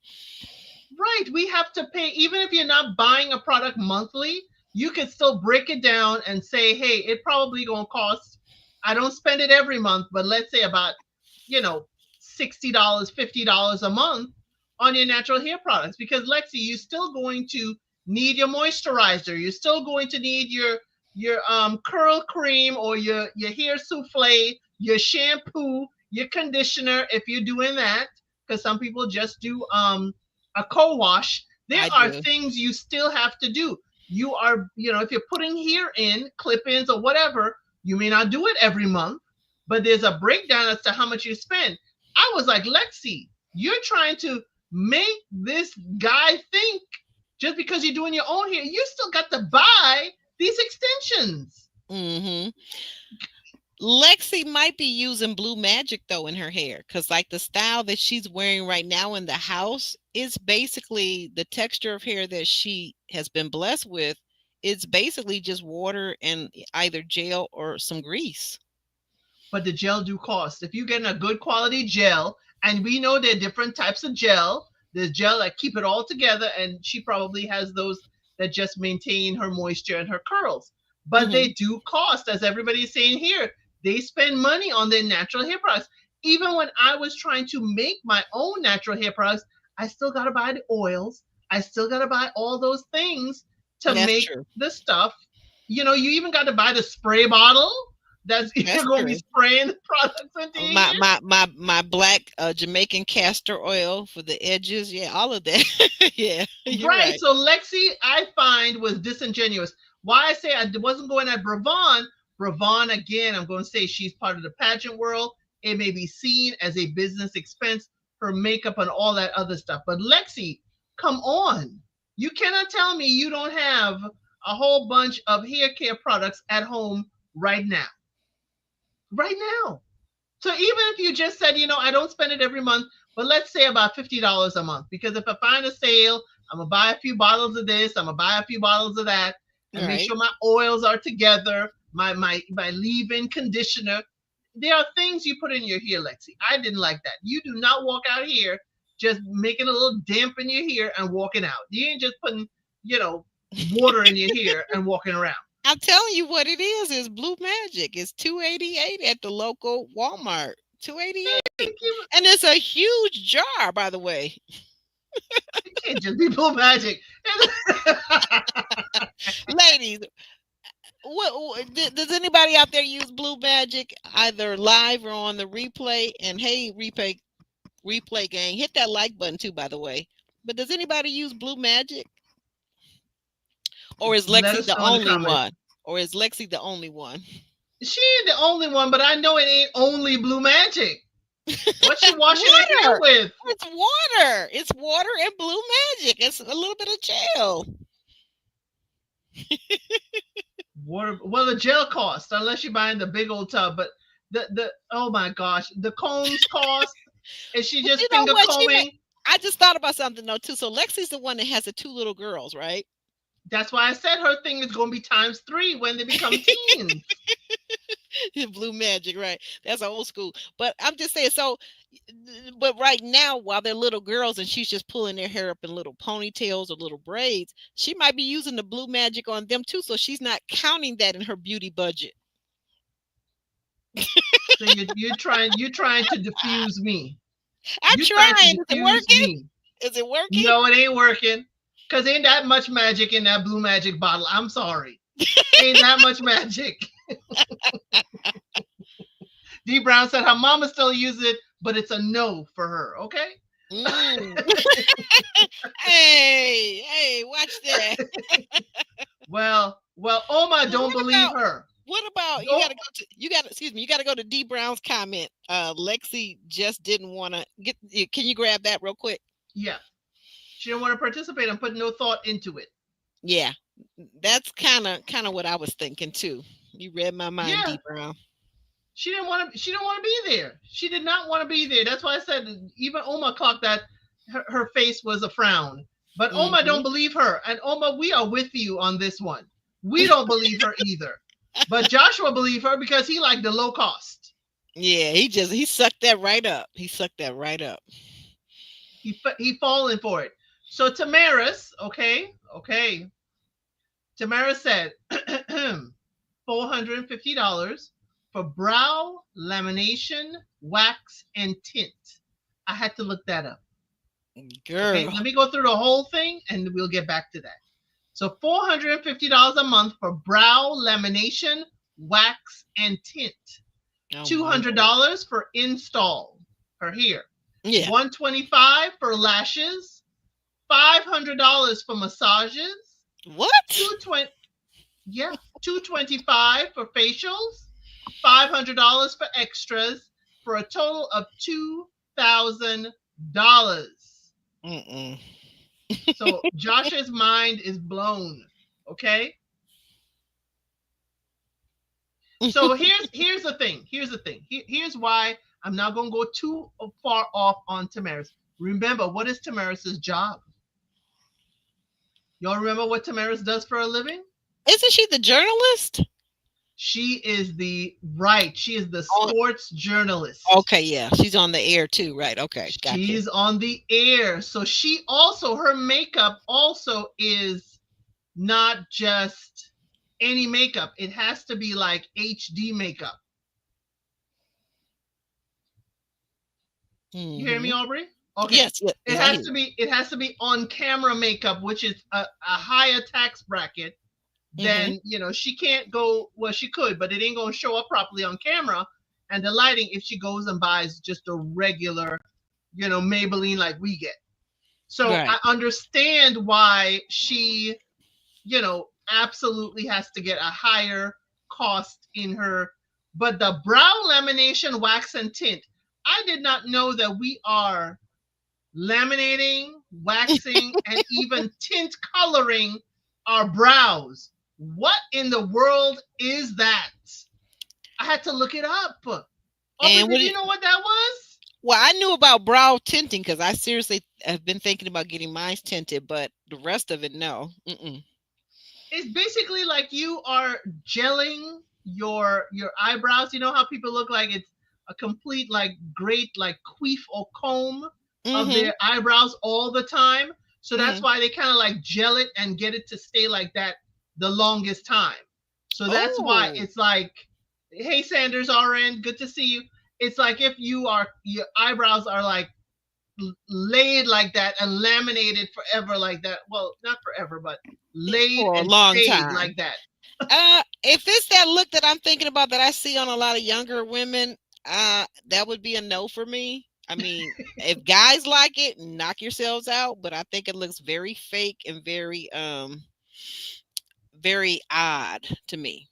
Right. We have to pay, even if you're not buying a product monthly, you could still break it down and say, hey, it probably gonna cost, I don't spend it every month, but let's say about, you know, $60, $50 a month on your natural hair products. Because Lexi, you're still going to need your moisturizer. You're still going to need your curl cream or your hair souffle, your shampoo, your conditioner if you're doing that. Because some people just do a co-wash. There I are do. things you still have to do. You are, if you're putting hair in, clip-ins or whatever, you may not do it every month, but there's a breakdown as to how much you spend. I was like, Lexi, you're trying to make this guy think just because you're doing your own hair, you still got to buy these extensions. hmm Lexi might be using blue magic though in her hair because, like, the style that she's wearing right now in the house is basically the texture of hair that she has been blessed with. It's basically just water and either gel or some grease. But the gel do cost. If you're getting a good quality gel, and we know there are different types of gel, there's gel that keep it all together, and she probably has those that just maintain her moisture and her curls. But hmm they do cost, as everybody's saying here. They spend money on their natural hair products. Even when I was trying to make my own natural hair products, I still got to buy the oils. I still got to buy all those things to That's make true. the stuff. You even got to buy the spray bottle that's you're That's gonna be true. spraying the products into your My hair. my black Jamaican castor oil for the edges. Yeah, all of that. Yeah, you're Right. right. So Lexi, I find, was disingenuous. Why I say I wasn't going at Bravon. Bravon, again, I'm going to say she's part of the pageant world. It may be seen as a business expense, her makeup and all that other stuff. But Lexi, come on. You cannot tell me you don't have a whole bunch of hair care products at home right now. Right now. So even if you just said, I don't spend it every month, but let's say about $50 a month, because if I find a sale, I'm gonna buy a few bottles of this, I'm gonna buy a few bottles of that, All and make right. sure my oils are together, my leave-in conditioner. There are things you put in your hair, Lexi. I didn't like that. You do not walk out here just making a little damp in your hair and walking out. You ain't just putting, you know, water in your hair and walking around. I'm telling you what it is. It's Blue Magic. It's 288 at the local Walmart. 288. Thank you. And it's a huge jar, by the way. It can't just be blue magic. Ladies, does anybody out there use Blue Magic either live or on the replay? And hey, replay gang, hit that like button too, by the way. But does anybody use Blue Magic? Or is Let Lexi us the know in the only comments. one? Or is Lexi the only one? She ain't the only one, but I know it ain't only blue magic. What she It's washing her hair water. with? It's water. It's water and Blue Magic. It's a little bit of gel. Water. Well, the gel cost, unless you're buying the big old tub. But the oh my gosh, the combs cost. Is she But you just know finger what? combing? I just thought about something though too. So Lexi's the one that has the two little girls, right? That's why I said her thing is going to be times three when they become teens. Blue Magic, right? That's old school. But I'm just saying, so, but right now, while they're little girls and she's just pulling their hair up in little ponytails or little braids, she might be using the Blue Magic on them too. So she's not counting that in her beauty budget. So you're trying to diffuse me. I'm You trying to trying. Is it diffuse working? me. Is it working? No, it ain't working. Cause ain't that much magic in that blue magic bottle. I'm sorry. Ain't that much magic. D Brown said her mama still uses it, but it's a no for her. Okay. Mm. Hey, watch that. Well, Oma Well, don't believe her. what about you Don't. gotta go to you gotta excuse me, you gotta go to D Brown's comment. Lexi just didn't wanna get can you grab that real quick? Yeah, she didn't want to participate and put no thought into it. Yeah. That's kinda what I was thinking too. You read my mind, Yeah, D Brown. she didn't want to. She didn't want to be there. She did not want to be there. That's why I said even Oma clocked that her face was a frown. But Oma hmm don't believe her, and Oma, we are with you on this one. We don't believe her either. But Joshua believed her because he liked the low cost. Yeah, he sucked that right up. He sucked that right up. He fallen for it. So Tamaris, okay. Tamaris said $450 for brow lamination, wax, and tint. I had to look that up. Okay, Girl. let me go through the whole thing and we'll get back to that. So $450 a month for brow lamination, wax, and tint. Oh my lord. $200 for install her hair. Yeah. 125 for lashes, $500 for massages, What? 220 yeah, 225 for facials, $500 for extras for a total of $2,000. Mm-mm. So Josh's mind is blown. Okay. So here's the thing. Here's the thing. Here's why I'm not gonna go too far off on Tamaris. Remember, what is Tamaris's job? Y'all remember what Tamaris does for a living? Isn't she the journalist? She is the right. She is the On, sports journalist. okay, yeah. She's on the air too, right? Okay, gotcha. She's on the air. So she also, her makeup also is not just any makeup. It has to be like HD makeup. You hear me, Hmm. Aubrey? Okay. Yes, yes, yes, I hear you. It has to be on camera makeup, which is a higher tax bracket Hmm. than, she can't go, well, she could, but it ain't gonna show up properly on camera. And the lighting, if she goes and buys just a regular, Maybelline like we get. So Right. I understand why she, absolutely has to get a higher cost in her. But the brow lamination, wax, and tint, I did not know that we are laminating, waxing, and even tint coloring our brows. What in the world is that? I had to look it up. Aubrey, And what? did you know what that was? Well, I knew about brow tinting because I seriously have been thinking about getting mine tinted, but the rest of it, no. Mm-mm. It's basically like you are gelling your eyebrows. You know how people look like it's a complete like great like queef or comb of Mm-hmm. their eyebrows all the time. So that's Mm-hmm. why they kind of like gel it and get it to stay like that the longest time. So that's why Oh. it's like, hey Sanders RN, good to see you. It's like if your eyebrows are like laid like that and laminated forever like that. Well, not forever, but laid For a and long stayed time. like that. If it's that look that I'm thinking about that I see on a lot of younger women, that would be a no for me. I mean, if guys like it, knock yourselves out. But I think it looks very fake and very odd to me.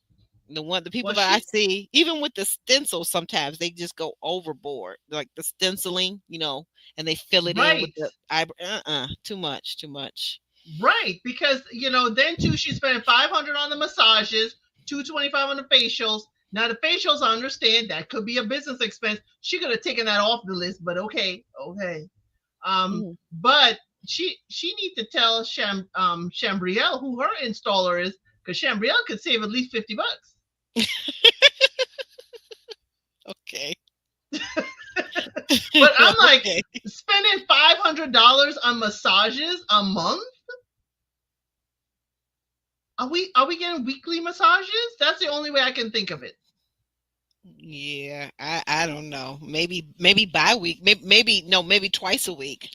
The people Well, that I she see, even with the stencil, sometimes they just go overboard, like the stenciling, and they fill it in with right, the eyebrow. Too much, too much. right, because then too she's spending 500 on the massages, 225 on the facials. Now the facials, I understand that could be a business expense. She could have taken that off the list, but okay. Mhm. But she needs to tell Chambrielle who her installer is, because Chambrielle could save at least $50. Okay. But I'm like, Okay. spending $500 on massages a month? Are we getting weekly massages? That's the only way I can think of it. Yeah, I don't know. Maybe bi-week. Maybe no, maybe twice a week.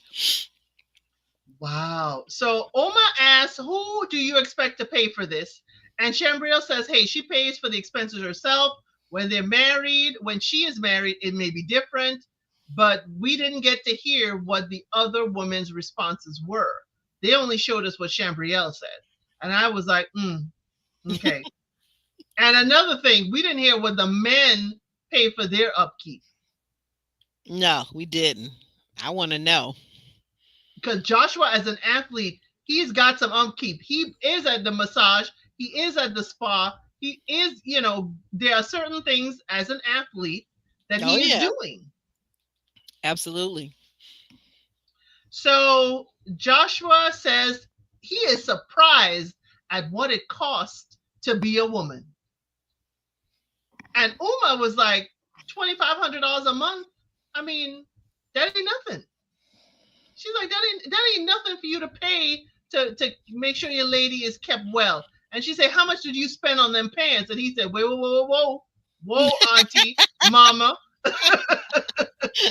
Wow. So Oma asks, who do you expect to pay for this? And Chambriel says, hey, she pays for the expenses herself. When they're married, when she is married, it may be different. But we didn't get to hear what the other women's responses were. They only showed us what Chambriel said. And I was like, okay. And another thing, we didn't hear what the men pay for their upkeep. No, we didn't. I want to know. Because Joshua, as an athlete, he's got some upkeep. He is at the massage, he is at the spa, he is, there are certain things as an athlete that Oh he is yeah, doing. absolutely. So Joshua says he is surprised at what it costs to be a woman. And Uma was like $2,500 a month. I mean, that ain't nothing. She's like, that ain't nothing for you to pay to make sure your lady is kept well. And she said, how much did you spend on them pants? And he said, whoa, whoa, whoa, whoa, whoa, auntie, mama, these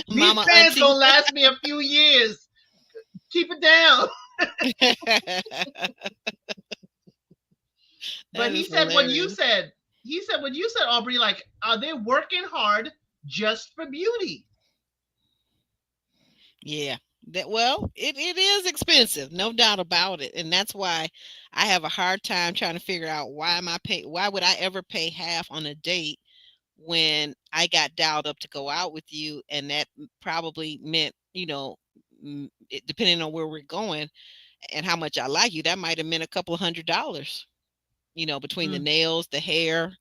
Mama, pants auntie. gonna last me a few years. Keep it down. That But he is said what you hilarious. said. He said what you said, Aubrey. Like, are they working hard just for beauty? Yeah. That well, it is expensive, no doubt about it. And that's why I have a hard time trying to figure out why would I ever pay half on a date when I got dialed up to go out with you, and that probably meant, depending on where we're going and how much I like you, that might have meant a couple of $100, between the Mm. nails, the hair,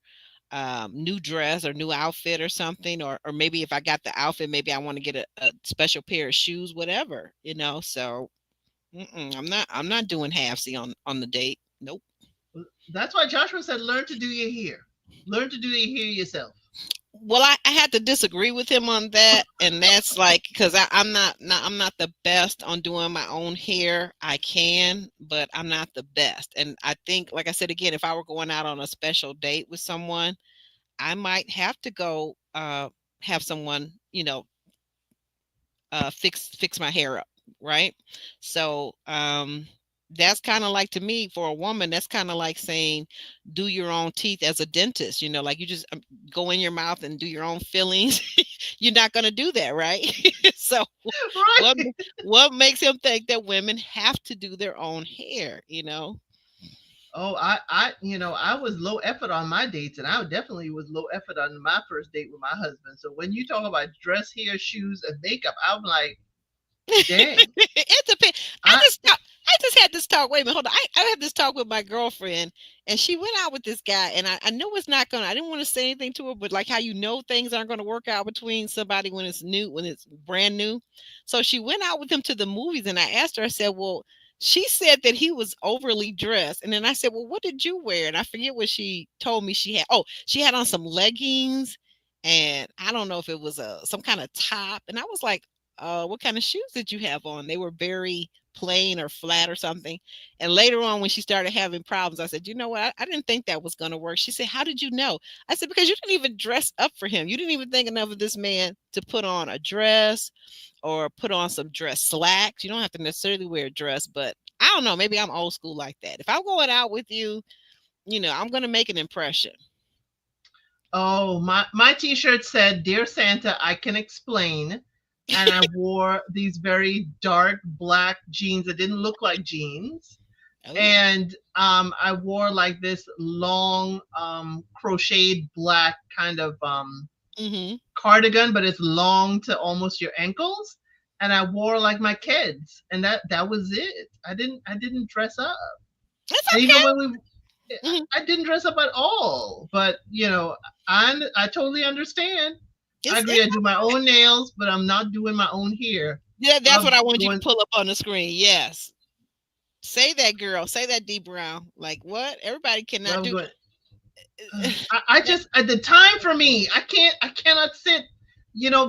new dress or new outfit or something, or maybe if I got the outfit, maybe I want to get a special pair of shoes, whatever. So I'm not doing halfsy on the date. Nope. That's why Joshua said, learn to do your hair. Learn to do your hair yourself. Well, I had to disagree with him on that, and that's like because I'm not the best on doing my own hair. I can, but I'm not the best. And I think, like I said again, if I were going out on a special date with someone, I might have to go have someone, fix my hair up, right? So that's kind of like, to me, for a woman, that's kind of like saying do your own teeth as a dentist. Like you just go in your mouth and do your own fillings. You're not going to do that, right? So what Right. what makes him think that women have to do their own hair? Oh, I was low effort on my dates, and I definitely was low effort on my first date with my husband. So when you talk about dress, hair, shoes, and makeup, I'm like, dang. It depends. I I just I just had this talk. Wait a minute, hold on. I had this talk with my girlfriend, and she went out with this guy, and I know it's not gonna. I didn't want to say anything to her, but like how things aren't gonna work out between somebody when it's new, when it's brand new. So she went out with him to the movies, and I asked her. I said, "Well," she said that he was overly dressed, and then I said, "Well, what did you wear?" And I forget what she told me she had. Oh, she had on some leggings, and I don't know if it was some kind of top, and I was like, what kind of shoes did you have on? They were very plain or flat or something. And later on, when she started having problems, I said, you know what? I didn't think that was going to work. She said, how did you know? I said, because you didn't even dress up for him. You didn't even think enough of this man to put on a dress or put on some dress slacks. You don't have to necessarily wear a dress, but I don't know. Maybe I'm old school like that. If I'm going out with you, I'm going to make an impression. Oh, my t-shirt said, "Dear Santa, I can explain." And I wore these very dark black jeans that didn't look like jeans. Oh, And I wore like this long crocheted black kind of mm-hmm. cardigan, but it's long to almost your ankles. And I wore like my kids, and that was it. I didn't dress up. That's And even okay. when we Mm-hmm. I didn't dress up at all. But I totally understand. I agree. It's I do my own nails, but I'm not doing my own hair. Yeah, that's I'm what I want you to going. pull up on the screen. Yes. Say that, girl. Say that, D Brown. Like what? Everybody cannot I'm do. going. I just at the time for me, I cannot sit.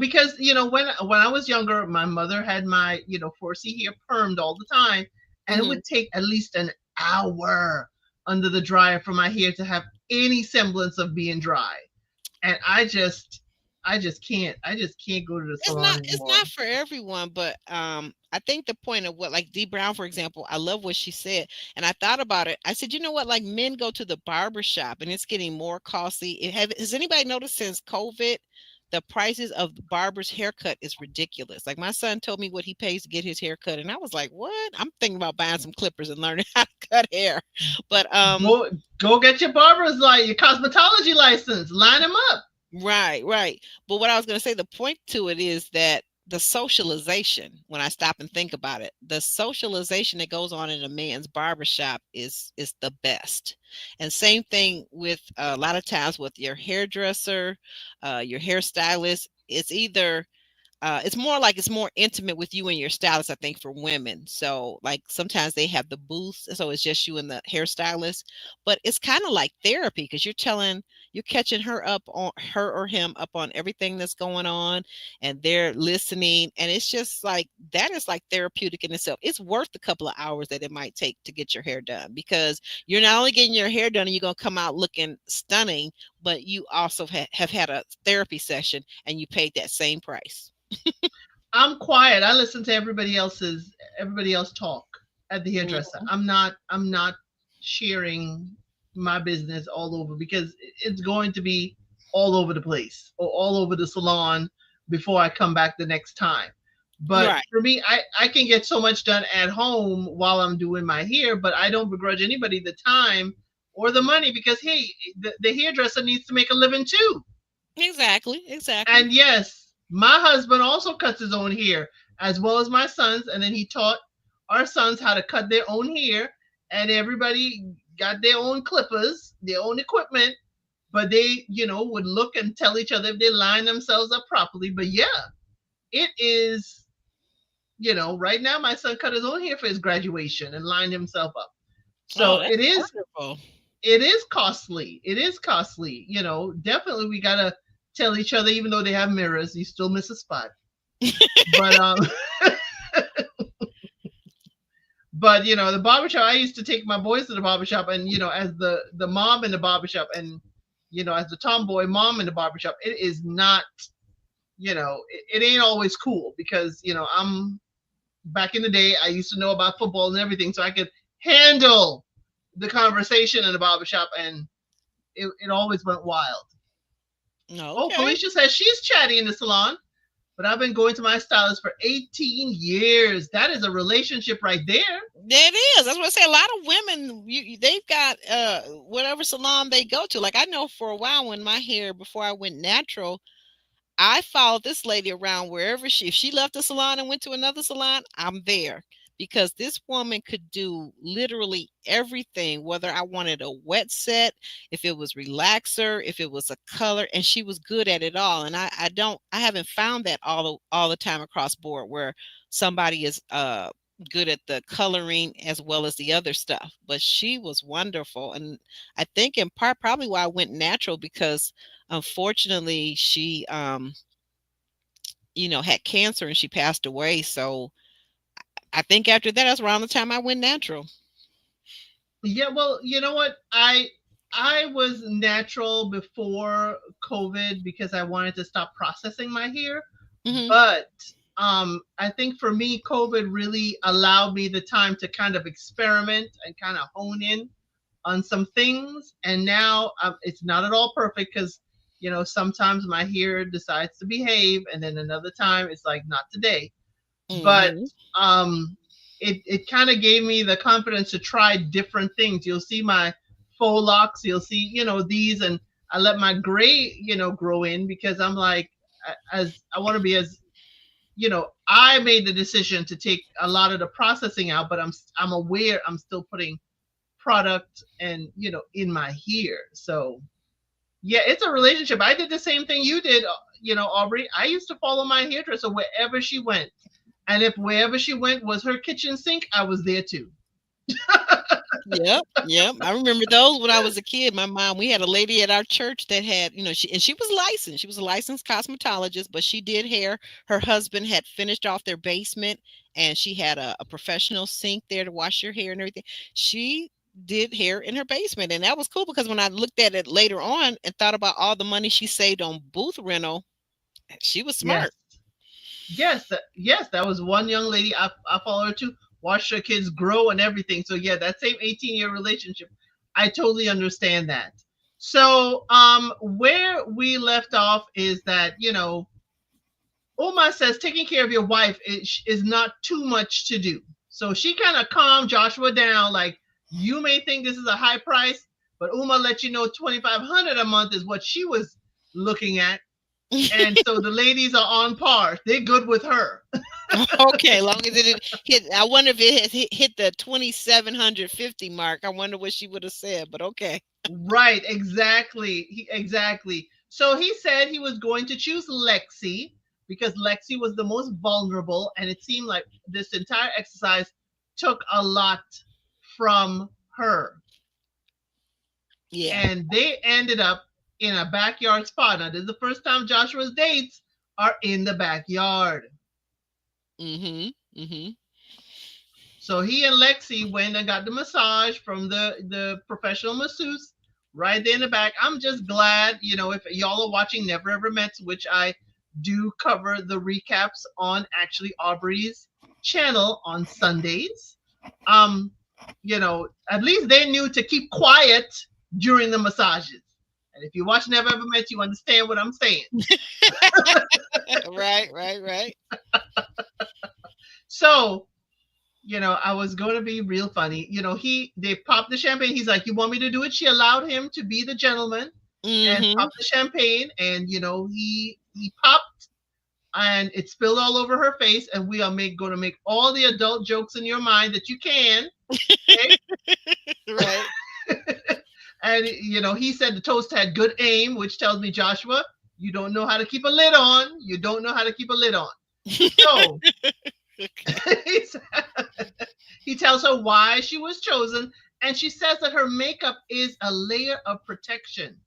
Because when I was younger, my mother had my 4C hair permed all the time, and it Hmm. would take at least an hour under the dryer for my hair to have any semblance of being dry. And I just can't go to the It's salon not. It's anymore. not for everyone, but I think the point of what, like D Brown, for example, I love what she said, and I thought about it. I said, you know what? Like men go to the barber shop, and it's getting more costly. Has anybody noticed since COVID? The prices of the barber's haircut is ridiculous. Like my son told me what he pays to get his hair cut, and I was like, "What?" I'm thinking about buying some clippers and learning how to cut hair. But Go get your barber's your cosmetology license. Line them up. right, right. But what I was going to say, the point to it is that the socialization, when I stop and think about it, the socialization that goes on in a man's barbershop is the best. And same thing with a lot of times with your hairdresser, your hairstylist. It's either it's more like it's more intimate with you and your stylist, I think, for women. So like sometimes they have the booths, so it's just you and the hairstylist, but it's kind of like therapy because you're catching her or him up on everything that's going on, and they're listening, and it's just like that is like therapeutic in itself. It's worth the couple of hours that it might take to get your hair done because you're not only getting your hair done and you're going to come out looking stunning, but you also have had a therapy session and you paid that same price. I'm quiet. I listen to everybody else talk at the hairdresser. Mhm. I'm not sharing my business all over because it's going to be all over the place or all over the salon before I come back the next time. But Right. for me, I can get so much done at home while I'm doing my hair, but I don't begrudge anybody the time or the money because hey, the hairdresser needs to make a living too. Exactly. Exactly. And yes, my husband also cuts his own hair, as well as my sons. And then he taught our sons how to cut their own hair. And everybody got their own clippers, their own equipment. But they, would look and tell each other if they line themselves up properly. But yeah, it is, right now my son cut his own hair for his graduation and lined himself up. Oh, So that's wonderful. it is costly. It is costly. Definitely we gotta tell each other, even though they have mirrors, you still miss a spot. But but the barbershop. I used to take my boys to the barbershop, and as the mom in the barbershop, and as the tomboy mom in the barbershop, it is not. It ain't always cool because I'm back in the day. I used to know about football and everything, so I could handle the conversation in the barbershop, and it always went wild. Oh, Okay. Felicia says she's chatty in the salon, but I've been going to my stylist for 18 years. That is a relationship right there. That is. That's what I say. A lot of women, they've got whatever salon they go to. Like I know for a while when my hair before I went natural, I followed this lady around wherever if she left the salon and went to another salon, I'm there because this woman could do literally everything, whether I wanted a wet set, if it was relaxer, if it was a color, and she was good at it all. And I haven't found that all the time across board where somebody is good at the coloring as well as the other stuff. But she was wonderful. And I think in part probably why I went natural because unfortunately she had cancer and she passed away. So I think after that, that's around the time I went natural. Yeah, well, you know what? I was natural before COVID because I wanted to stop processing my hair. Hmm. But I think for me, COVID really allowed me the time to kind of experiment and kind of hone in on some things. And now it's not at all perfect because, sometimes my hair decides to behave, and then another time it's like, not today. But Hmm. um, it kind of gave me the confidence to try different things. You'll see my faux locks, you'll see, these, and I let my gray, grow in because I'm like, as I want to be as I made the decision to take a lot of the processing out, but I'm aware I'm still putting product and in my hair. So yeah, it's a relationship. I did the same thing you did, Aubrey. I used to follow my hairdresser wherever she went, and if wherever she went was her kitchen sink, I was there too. Yep, yep. I remember those when I was a kid. My mom, we had a lady at our church that had, she was licensed. She was a licensed cosmetologist, but she did hair. Her husband had finished off their basement, and she had a professional sink there to wash your hair and everything. She did hair in her basement, and that was cool because when I looked at it later on and thought about all the money she saved on booth rental, she was Yes, smart. yes, that was one young lady I follow her too. Watched her kids grow and everything. So yeah, that same 18-year relationship, I totally understand that. So where we left off is that Uma says taking care of your wife is not too much to do. So she kind of calmed Joshua down, like, you may think this is a high price, but Uma let you know 2,500 a month is what she was looking at. And so the ladies are on par. They're good with her. Okay, long as it didn't hit. I wonder if it has hit the 2,750 mark. I wonder what she would have said, but okay. Right, exactly. Exactly. So he said he was going to choose Lexi, because Lexi was the most vulnerable, and it seemed like this entire exercise took a lot from her. Yeah. And they ended up in a backyard spot. Now, this is the first time Joshua's dates are in the backyard. Mm-hmm. Mm-hmm. So he and Lexi went and got the massage from the professional masseuse right there in the back. I'm just glad, if y'all are watching Never Ever Met, which I do cover the recaps on actually Aubrey's channel on Sundays. Um, at least they knew to keep quiet during the massages. And if you watch Never Ever Met, you understand what I'm saying. Right, right, right. So, I was going to be real funny. They popped the champagne. He's like, "You want me to do it?" She allowed him to be the gentleman and Mm-hmm. popped the champagne. And he popped, and it spilled all over her face. And we are going to make all the adult jokes in your mind that you can. Okay. Right. And he said the toast had good aim, which tells me, Joshua, you don't know how to keep a lid on. You don't know how to keep a lid on. So Okay. he tells her why she was chosen, and she says that her makeup is a layer of protection.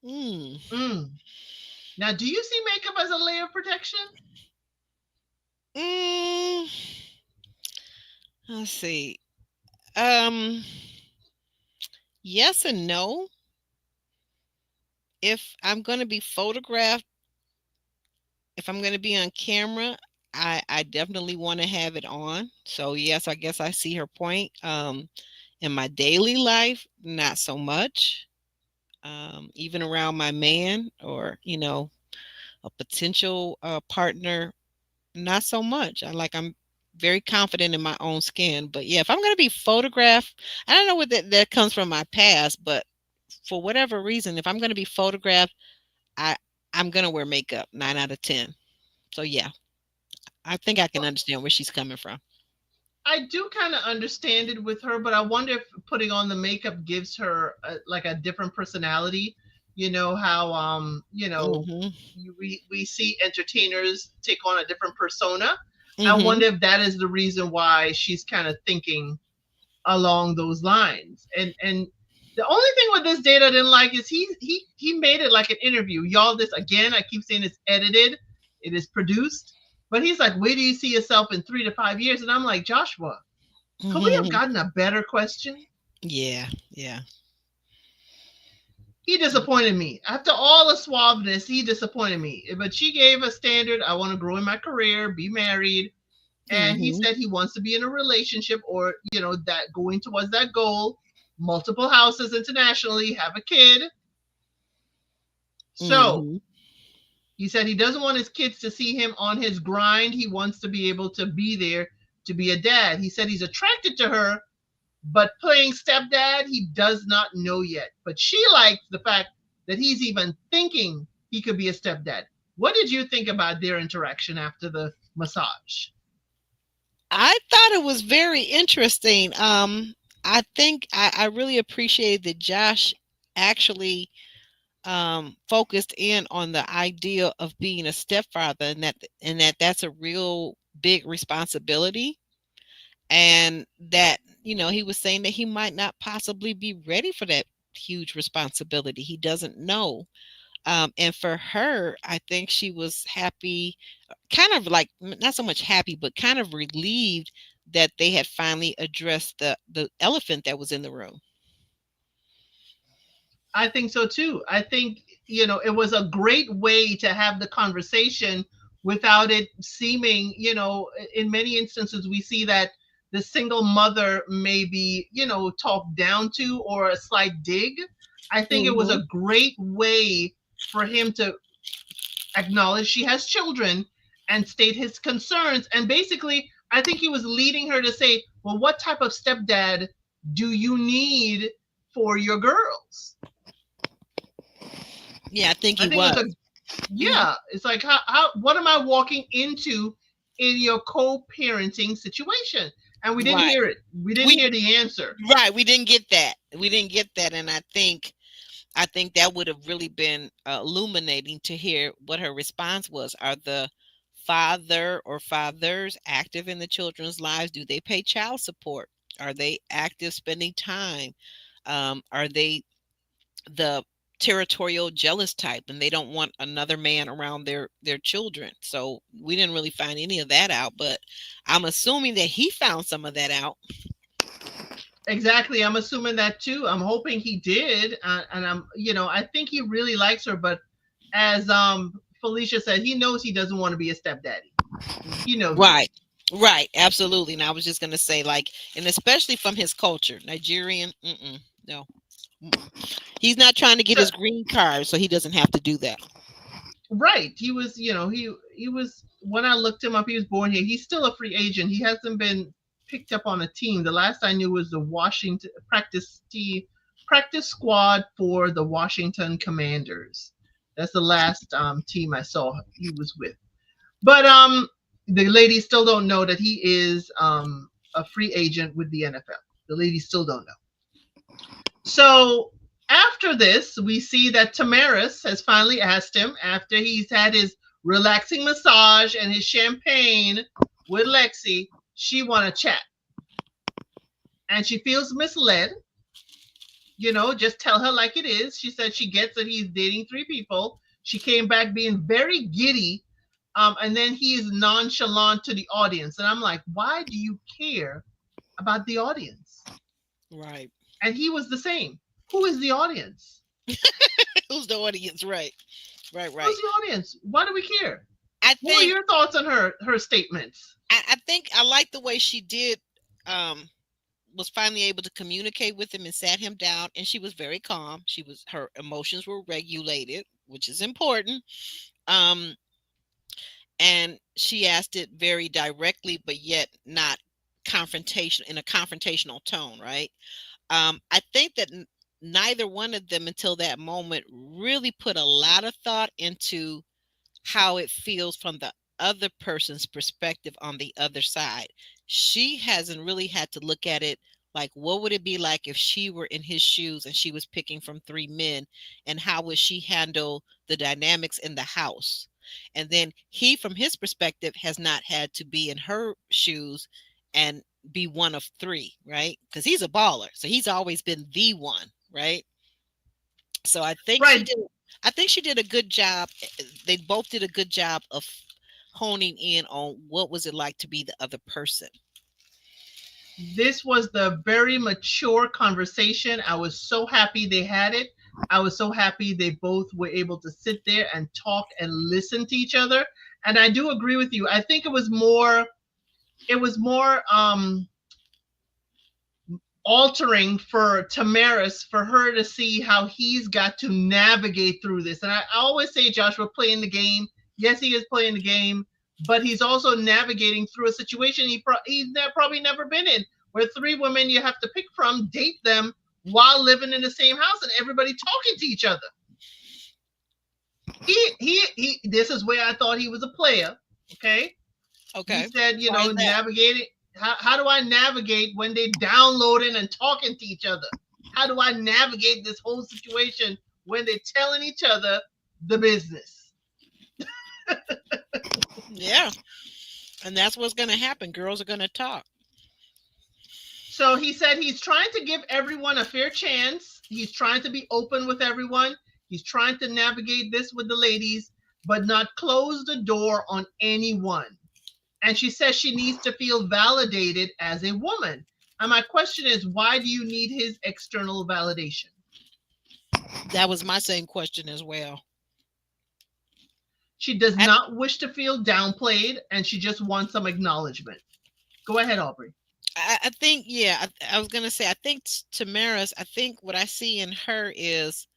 Mm. Mm. Now, do you see makeup as a layer of protection? Mm. Let's see. Um, yes and no. If I'm going to be photographed, if I'm going to be on camera, I definitely want to have it on. So yes, I guess I see her point. In my daily life, not so much. Even around my man or a potential partner, not so much. I'm very confident in my own skin. But yeah, if I'm going to be photographed, I don't know what that comes from my past, but for whatever reason, if I'm going to be photographed, I I'm going to wear makeup 9 out of 10. So yeah, I think I can Well, understand where she's coming from. I do kind of understand it with her, but I wonder if putting on the makeup gives her like a different personality. You know how Mhm. we see entertainers take on a different persona. I Mhm. wonder if that is the reason why she's kind of thinking along those lines. And the only thing with this date I didn't like is he made it like an interview. Y'all, this again, I keep saying it's edited, it is produced, but he's like, "Where do you see yourself in 3 to 5 years?" And I'm like, Joshua, could we have Mhm. gotten a better question? Yeah, yeah. He disappointed me. After all the suaveness, he disappointed me. But she gave a standard: I want to grow in my career, be married, and he Mhm. said he wants to be in a relationship, or that going towards that goal, multiple houses internationally, have a kid. So Mhm. he said he doesn't want his kids to see him on his grind. He wants to be able to be there to be a dad. He said he's attracted to her, but playing stepdad, he does not know yet. But she likes the fact that he's even thinking he could be a stepdad. What did you think about their interaction after the massage? I thought it was very interesting. I think I really appreciated that Josh actually focused in on the idea of being a stepfather, and that's a real big responsibility, and that he was saying that he might not possibly be ready for that huge responsibility. He doesn't know. And for her, I think she was happy, kind of like not so much happy, but kind of relieved that they had finally addressed the elephant that was in the room. I think so too. I think, it was a great way to have the conversation without it seeming, in many instances, we see that the single mother may be, talked down to or a slight dig. I think it was Hmm. a great way for him to acknowledge she has children and state his concerns. And basically, I think he was leading her to say, well, what type of stepdad do you need for your girls? Yeah, I think I he think it was was. a Hmm. yeah. It's like how what am I walking into in your co-parenting situation? And we didn't Right. hear it. We didn't We hear the answer. right. We didn't get that. We didn't get that, and I think that would have really been illuminating to hear what her response was. Are the father or fathers active in the children's lives? Do they pay child support? Are they active spending time? Are they the territorial jealous type and they don't want another man around their children? So we didn't really find any of that out, but I'm assuming that he found some of that out. Exactly. I'm assuming that too. I'm hoping he did, and I think he really likes her. But as Felicia said, he knows he doesn't want to be a stepdaddy. He knows that. Right. Right, absolutely. And I was just going to say, like, and especially from his culture, Nigerian, no. He's not trying to get So his green card, so he doesn't have to do that. right, he was. He was when I looked him up. He was born here. He's still a free agent. He hasn't been picked up on a team. The last I knew was the Washington practice squad for the Washington Commanders. That's the last team I saw he was with. But the ladies still don't know that he is a free agent with the NFL. The ladies still don't know. So after this, we see that Tamaris has finally asked him, after he's had his relaxing massage and his champagne with Lexi, she want to chat. And she feels misled. Just tell her like it is. She said she gets that he's dating three people. She came back being very giddy. And then he is nonchalant to the audience. And I'm like, why do you care about the audience? Right. And he was the same. Who is the audience? Who's the audience? Right. Right, right. Who's the audience? Why do we care? I What were think your thoughts on her statements? I think I like the way she did was finally able to communicate with him and sat him down, and she was very calm. Her emotions were regulated, which is important. Um and she asked it very directly, but yet not confrontation in a confrontational tone, right? I think that neither one of them until that moment really put a lot of thought into how it feels from the other person's perspective on the other side. She hasn't really had to look at it like, what would it be like if she were in his shoes and she was picking from three men, and how would she handle the dynamics in the house? And then he, from his perspective, has not had to be in her shoes and be one of three, right? Because he's a baller. So he's always been the one, right? So Right. I think she did a good job. They both did a good job of honing in on what was it like to be the other person. This was the very mature conversation. I was so happy they had it. I was so happy they both were able to sit there and talk and listen to each other. And I do agree with you. I think it was more altering for Tamaris, for her to see how he's got to navigate through this. And I always say Joshua playing the game. Yes, he is playing the game, but he's also navigating through a situation he's probably never been in, where three women you have to pick from, date them while living in the same house and everybody talking to each other. He this is where I thought he was a player. Okay. He Okay. said, Why is that? navigating. How do I navigate when they downloading and talking to each other? How do I navigate this whole situation when they're telling each other the business? Yeah. And that's what's going to happen. Girls are going to talk. So he said he's trying to give everyone a fair chance. He's trying to be open with everyone. He's trying to navigate this with the ladies, but not close the door on anyone. And she says she needs to feel validated as a woman. And my question is, why do you need his external validation? That was my same question as well. She does I, not wish to feel downplayed, and she just wants some acknowledgement. Go ahead, Aubrey. I think, yeah, I was going to say, I think Tamara's, I think what I see in her is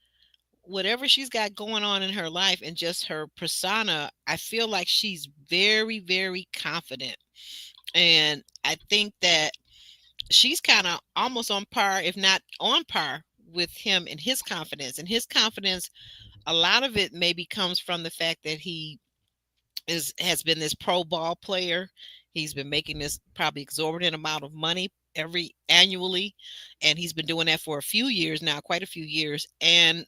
whatever she's got going on in her life and just her persona, I feel like she's very, very confident. And I think that she's kind of almost on par, if not on par, with him and his confidence. And his confidence, a lot of it maybe comes from the fact that he has been this pro ball player. He's been making this probably exorbitant amount of money every annually, and he's been doing that for a few years now, quite a few years. And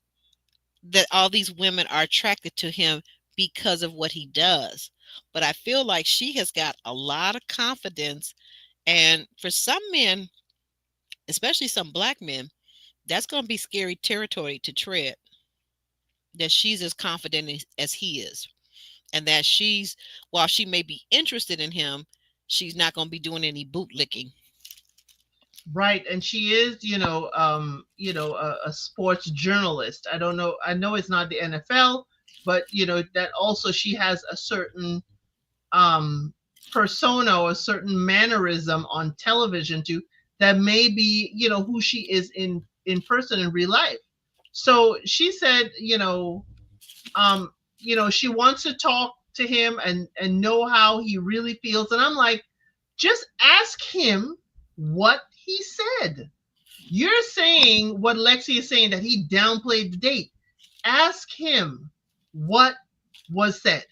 that all these women are attracted to him because of what he does. But I feel like she has got a lot of confidence. And for some men, especially some black men, that's going to be scary territory to tread. That she's as confident as he is. And that she's, while she may be interested in him, she's not going to be doing any bootlicking. Right, and she is, a sports journalist. I don't know. I know it's not the NFL, but that also she has a certain um persona or a certain mannerism on television too that may be, who she is in person in real life. So she said, um, she wants to talk to him and know how he really feels. And I'm like, just ask him what he said. You're saying what Lexi is saying, that he downplayed the date. Ask him what was said.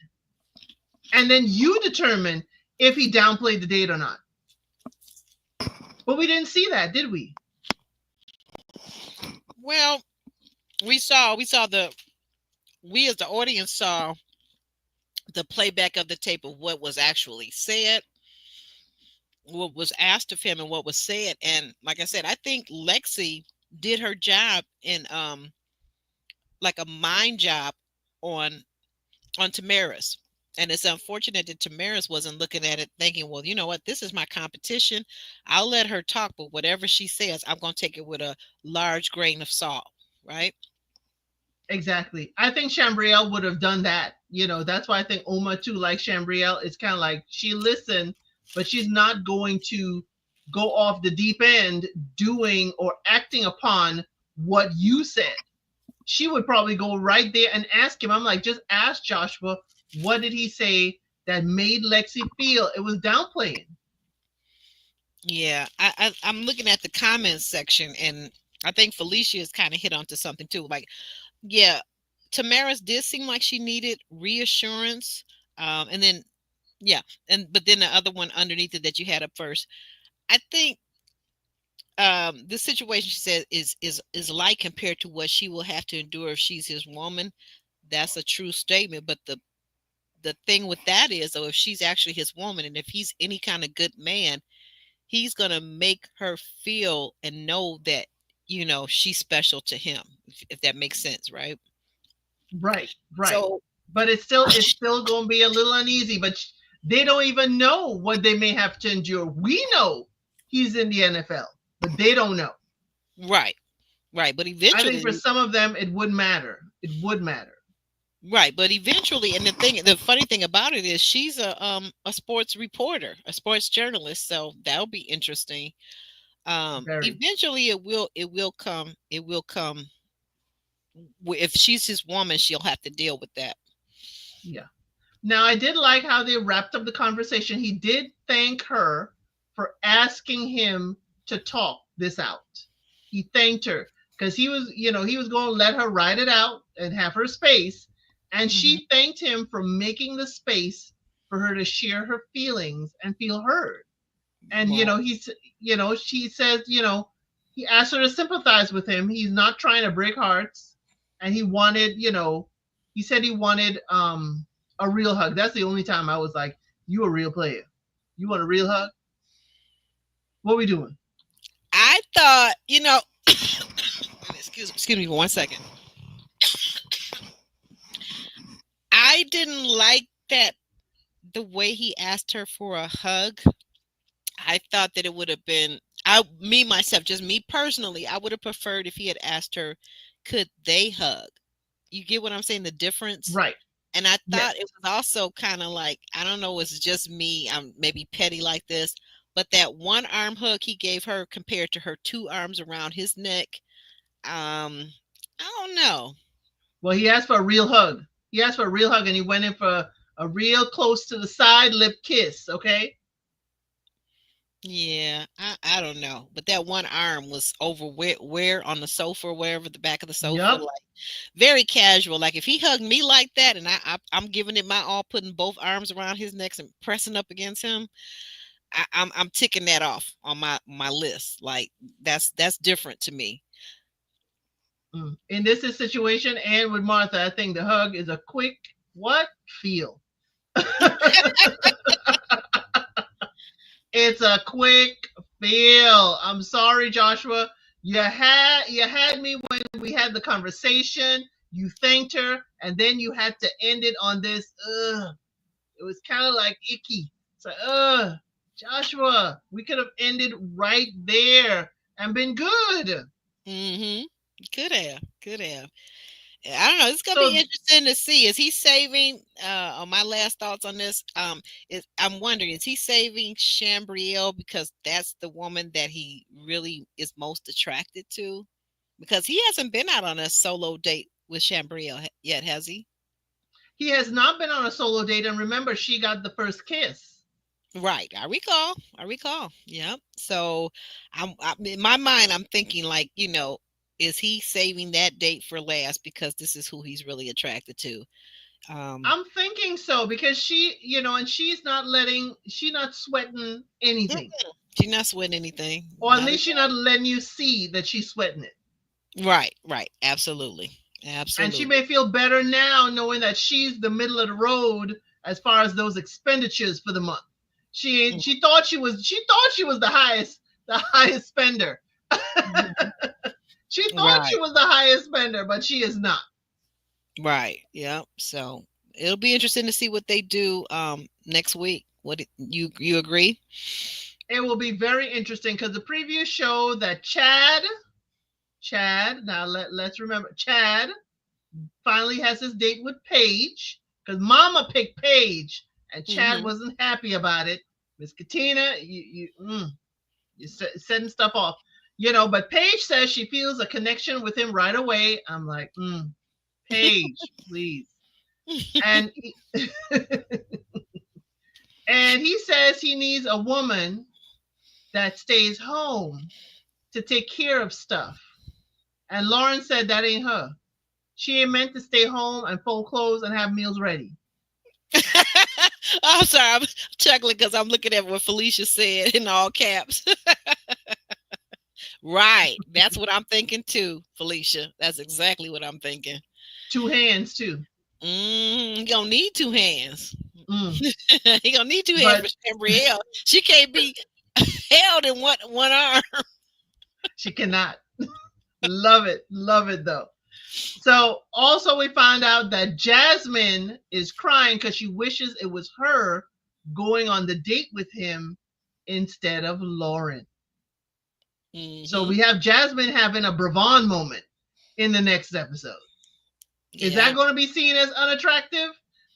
And then you determine if he downplayed the date or not. But we didn't see that, did we? Well, we as the audience saw the playback of the tape of what was actually said, what was asked of him, and what was said. And like I said, I think Lexi did her job in like a mind job on Tamaris. And it's unfortunate that Tamaris wasn't looking at it thinking, well, you know what, this is my competition. I'll let her talk, but whatever she says, I'm going to take it with a large grain of salt, right? Exactly. I think Chambrielle would have done that. That's why I think Oma too, like Chambrielle, it's kind of like she listened, but she's not going to go off the deep end doing or acting upon what you said. She would probably go right there and ask him. I'm like, just ask Joshua, what did he say that made Lexi feel it was downplaying? Yeah, I'm looking at the comments section, and I think Felicia has kind of hit onto something too. Like, yeah, Tamaris did seem like she needed reassurance. And then, yeah, but then the other one underneath it that you had up first, I think the situation she said is light compared to what she will have to endure if she's his woman. That's a true statement. But the thing with that is, though, if she's actually his woman, and if he's any kind of good man, he's gonna make her feel and know that she's special to him, if that makes sense, right? Right, right. So But it's still going to be a little uneasy. But they don't even know what they may have to endure. We know he's in the NFL, but they don't know. right, right, but I think for eventually, some of them, it would matter. It would matter. right, but eventually, and the funny thing about it is she's a sports reporter, a sports journalist, so that'll be interesting. Very. Eventually it will come. If she's his woman, she'll have to deal with that. Yeah. Now, I did like how they wrapped up the conversation. He did thank her for asking him to talk this out. He thanked her because he was going to let her write it out and have her space. And Mhm. she thanked him for making the space for her to share her feelings and feel heard. And Right. she says, he asked her to sympathize with him. He's not trying to break hearts, and he said he wanted a real hug. That's the only time I was like, you a real player. You want a real hug? What we doing? I thought, excuse me for 1 second. I didn't like that the way he asked her for a hug. I thought that it would have been me myself, just me personally, I would have preferred if he had asked her, could they hug? You get what I'm saying? The difference. Right. And I Yes. thought it was also kind of like, I don't know, it's just me. I'm maybe petty like this, but that one arm hug he gave her compared to her two arms around his neck, I don't know. Well, he asked for a real hug. He asked for a real hug, and he went in for a real close to the side lip kiss. Okay. Yeah, I don't know, but that one arm was over where on the sofa, wherever the back of the sofa, Yep. like very casual. Like if he hugged me like that, and I'm giving it my all, putting both arms around his neck and pressing up against him, I'm ticking that off on my list. Like that's different to me. In this situation and with Martha, I think the hug is a quick, What feel? It's a quick feel. I'm sorry, Joshua. You had me when we had the conversation. You thanked her, and then you had to end it on this. Ugh. It was kind of like icky. It's like, Joshua, we could have ended right there and been good. Mm-hmm. Could have. Could have. I don't know. It's gonna be So interesting to see. Is he saving? On my last thoughts on this, is I'm wondering, is he saving Chambrielle because that's the woman that he really is most attracted to? Because he hasn't been out on a solo date with Chambrielle yet, has he? he has not been on a solo date, and remember, she got the first kiss. Right. I recall. I recall. Yep. So, in my mind, I'm thinking like, is he saving that date for last because this is who he's really attracted to? Um, I'm thinking so because and she's not sweating anything, She's not sweating anything. or at Not at least she's not letting you see that she's sweating it. Right, right. Absolutely. And she Absolutely. may feel better now knowing that she's the middle of the road as far as those expenditures for the month. Mm, She thought she was the highest spender. mhm. She thought she Right, was the highest spender, but she is not. right. Yeah. So it'll be interesting to see what they do next week. You agree? It will be very interesting because the preview showed that Chad, now let's remember, Chad finally has his date with Paige because Mama picked Paige and Chad Hmm. wasn't happy about it. Miss Katina, you're setting stuff off, But Paige says she feels a connection with him right away. I'm like, Paige, please. And he, and he says he needs a woman that stays home to take care of stuff. And Lauren said that ain't her. She ain't meant to stay home and fold clothes and have meals ready. I'm sorry, I'm chuckling because I'm looking at what Felicia said in all caps. Right. That's what I'm thinking too, Felicia. That's exactly what I'm thinking. Two hands too. He gonna need two hands. Mm. He gonna need two hands for But Chambrielle. She can't be held in one arm. she cannot. Love it though. So also we find out that Jasmine is crying because she wishes it was her going on the date with him instead of Lauren. So Hmm. we have Jasmine having a Bravon moment in the next episode. Is that Yeah. going to be seen as unattractive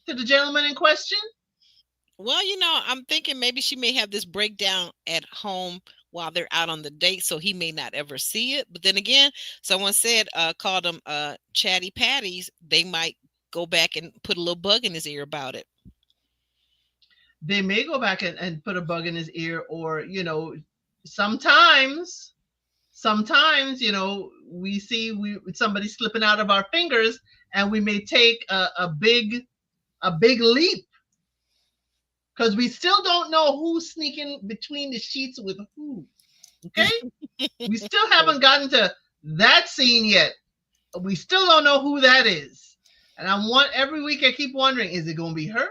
to the gentleman in question? Well, I'm thinking maybe she may have this breakdown at home while they're out on the date, so he may not ever see it. But then again, someone said, called them chatty patties. They might go back and put a little bug in his ear about it. They may go back and put a bug in his ear, or, sometimes, we see somebody slipping out of our fingers, and we may take a big leap because we still don't know who's sneaking between the sheets with who. Okay, we still haven't gotten to that scene yet. We still don't know who that is, and every week I keep wondering: is it going to be her?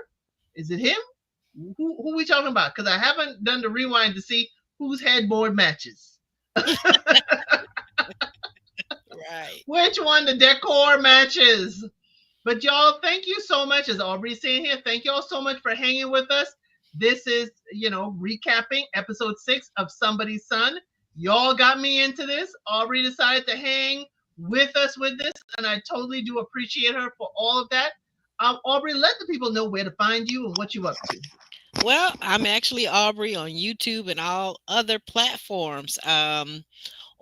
Is it him? Who are we talking about? Because I haven't done the rewind to see whose headboard matches. Right. Which one the decor matches? But y'all, thank you so much. As Aubrey's saying here, thank y'all so much for hanging with us. This is, recapping episode 6 of Somebody's Son. Y'all got me into this. Aubrey decided to hang with us with this, and I totally do appreciate her for all of that. Aubrey, let the people know where to find you and what you up to. Well, I'm actually Aubrey on YouTube and all other platforms.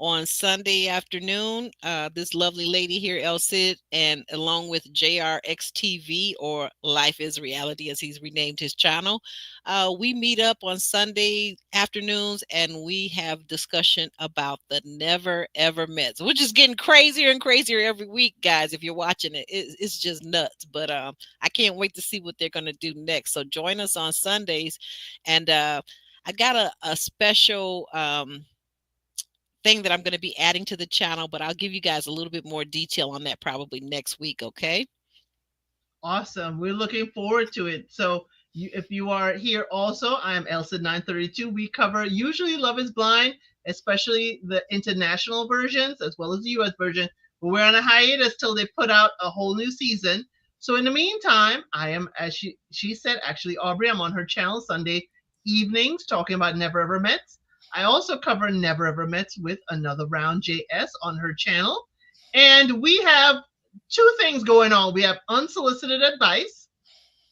On Sunday afternoon, this lovely lady here, El Cid, and along with JRXTV, or Life is Reality as he's renamed his channel, we meet up on Sunday afternoons and we have discussion about the Never Ever Mets, which is getting crazier and crazier every week, guys. If you're watching it, it's just nuts. But I can't wait to see what they're going to do next. So join us on Sundays. And I got a special thing that I'm going to be adding to the channel, but I'll give you guys a little bit more detail on that probably next week. Okay. Awesome. We're looking forward to it. So, if you are here also, I am Elsa 932. We cover usually Love is Blind, especially the international versions as well as the US version. But we're on a hiatus till they put out a whole new season. So, in the meantime, I am, as she said, actually, Aubrey, I'm on her channel Sunday evenings talking about Never Ever Mets. I also cover Never Ever Mets with Another Round JS on her channel. And we have two things going on. We have unsolicited advice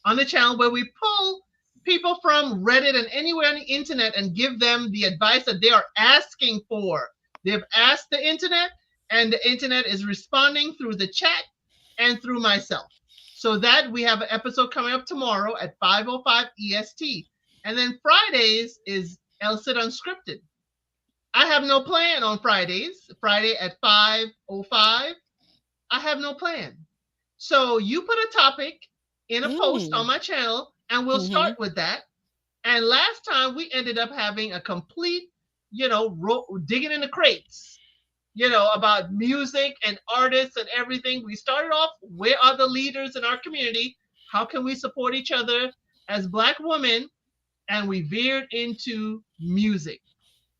on the channel where we pull people from Reddit and anywhere on the internet and give them the advice that they are asking for. They've asked the internet, and the internet is responding through the chat and through myself. So that we have an episode coming up tomorrow at 5:05 EST. And then Fridays is Elsit Unscripted. I have no plan on Fridays. Friday at 5:05 I have no plan. So you put a topic in a post on Mm. my channel, and we'll Mm-hmm. start with that. And last time we ended up having a complete, digging in the crates, about music and artists and everything. We started off, where are the leaders in our community? How can we support each other as Black women? And we veered into music.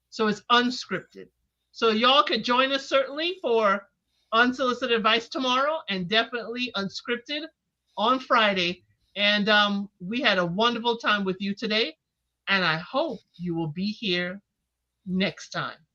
So it's unscripted. So y'all could join us certainly for unsolicited advice tomorrow and definitely unscripted on Friday. And we had a wonderful time with you today. And I hope you will be here next time.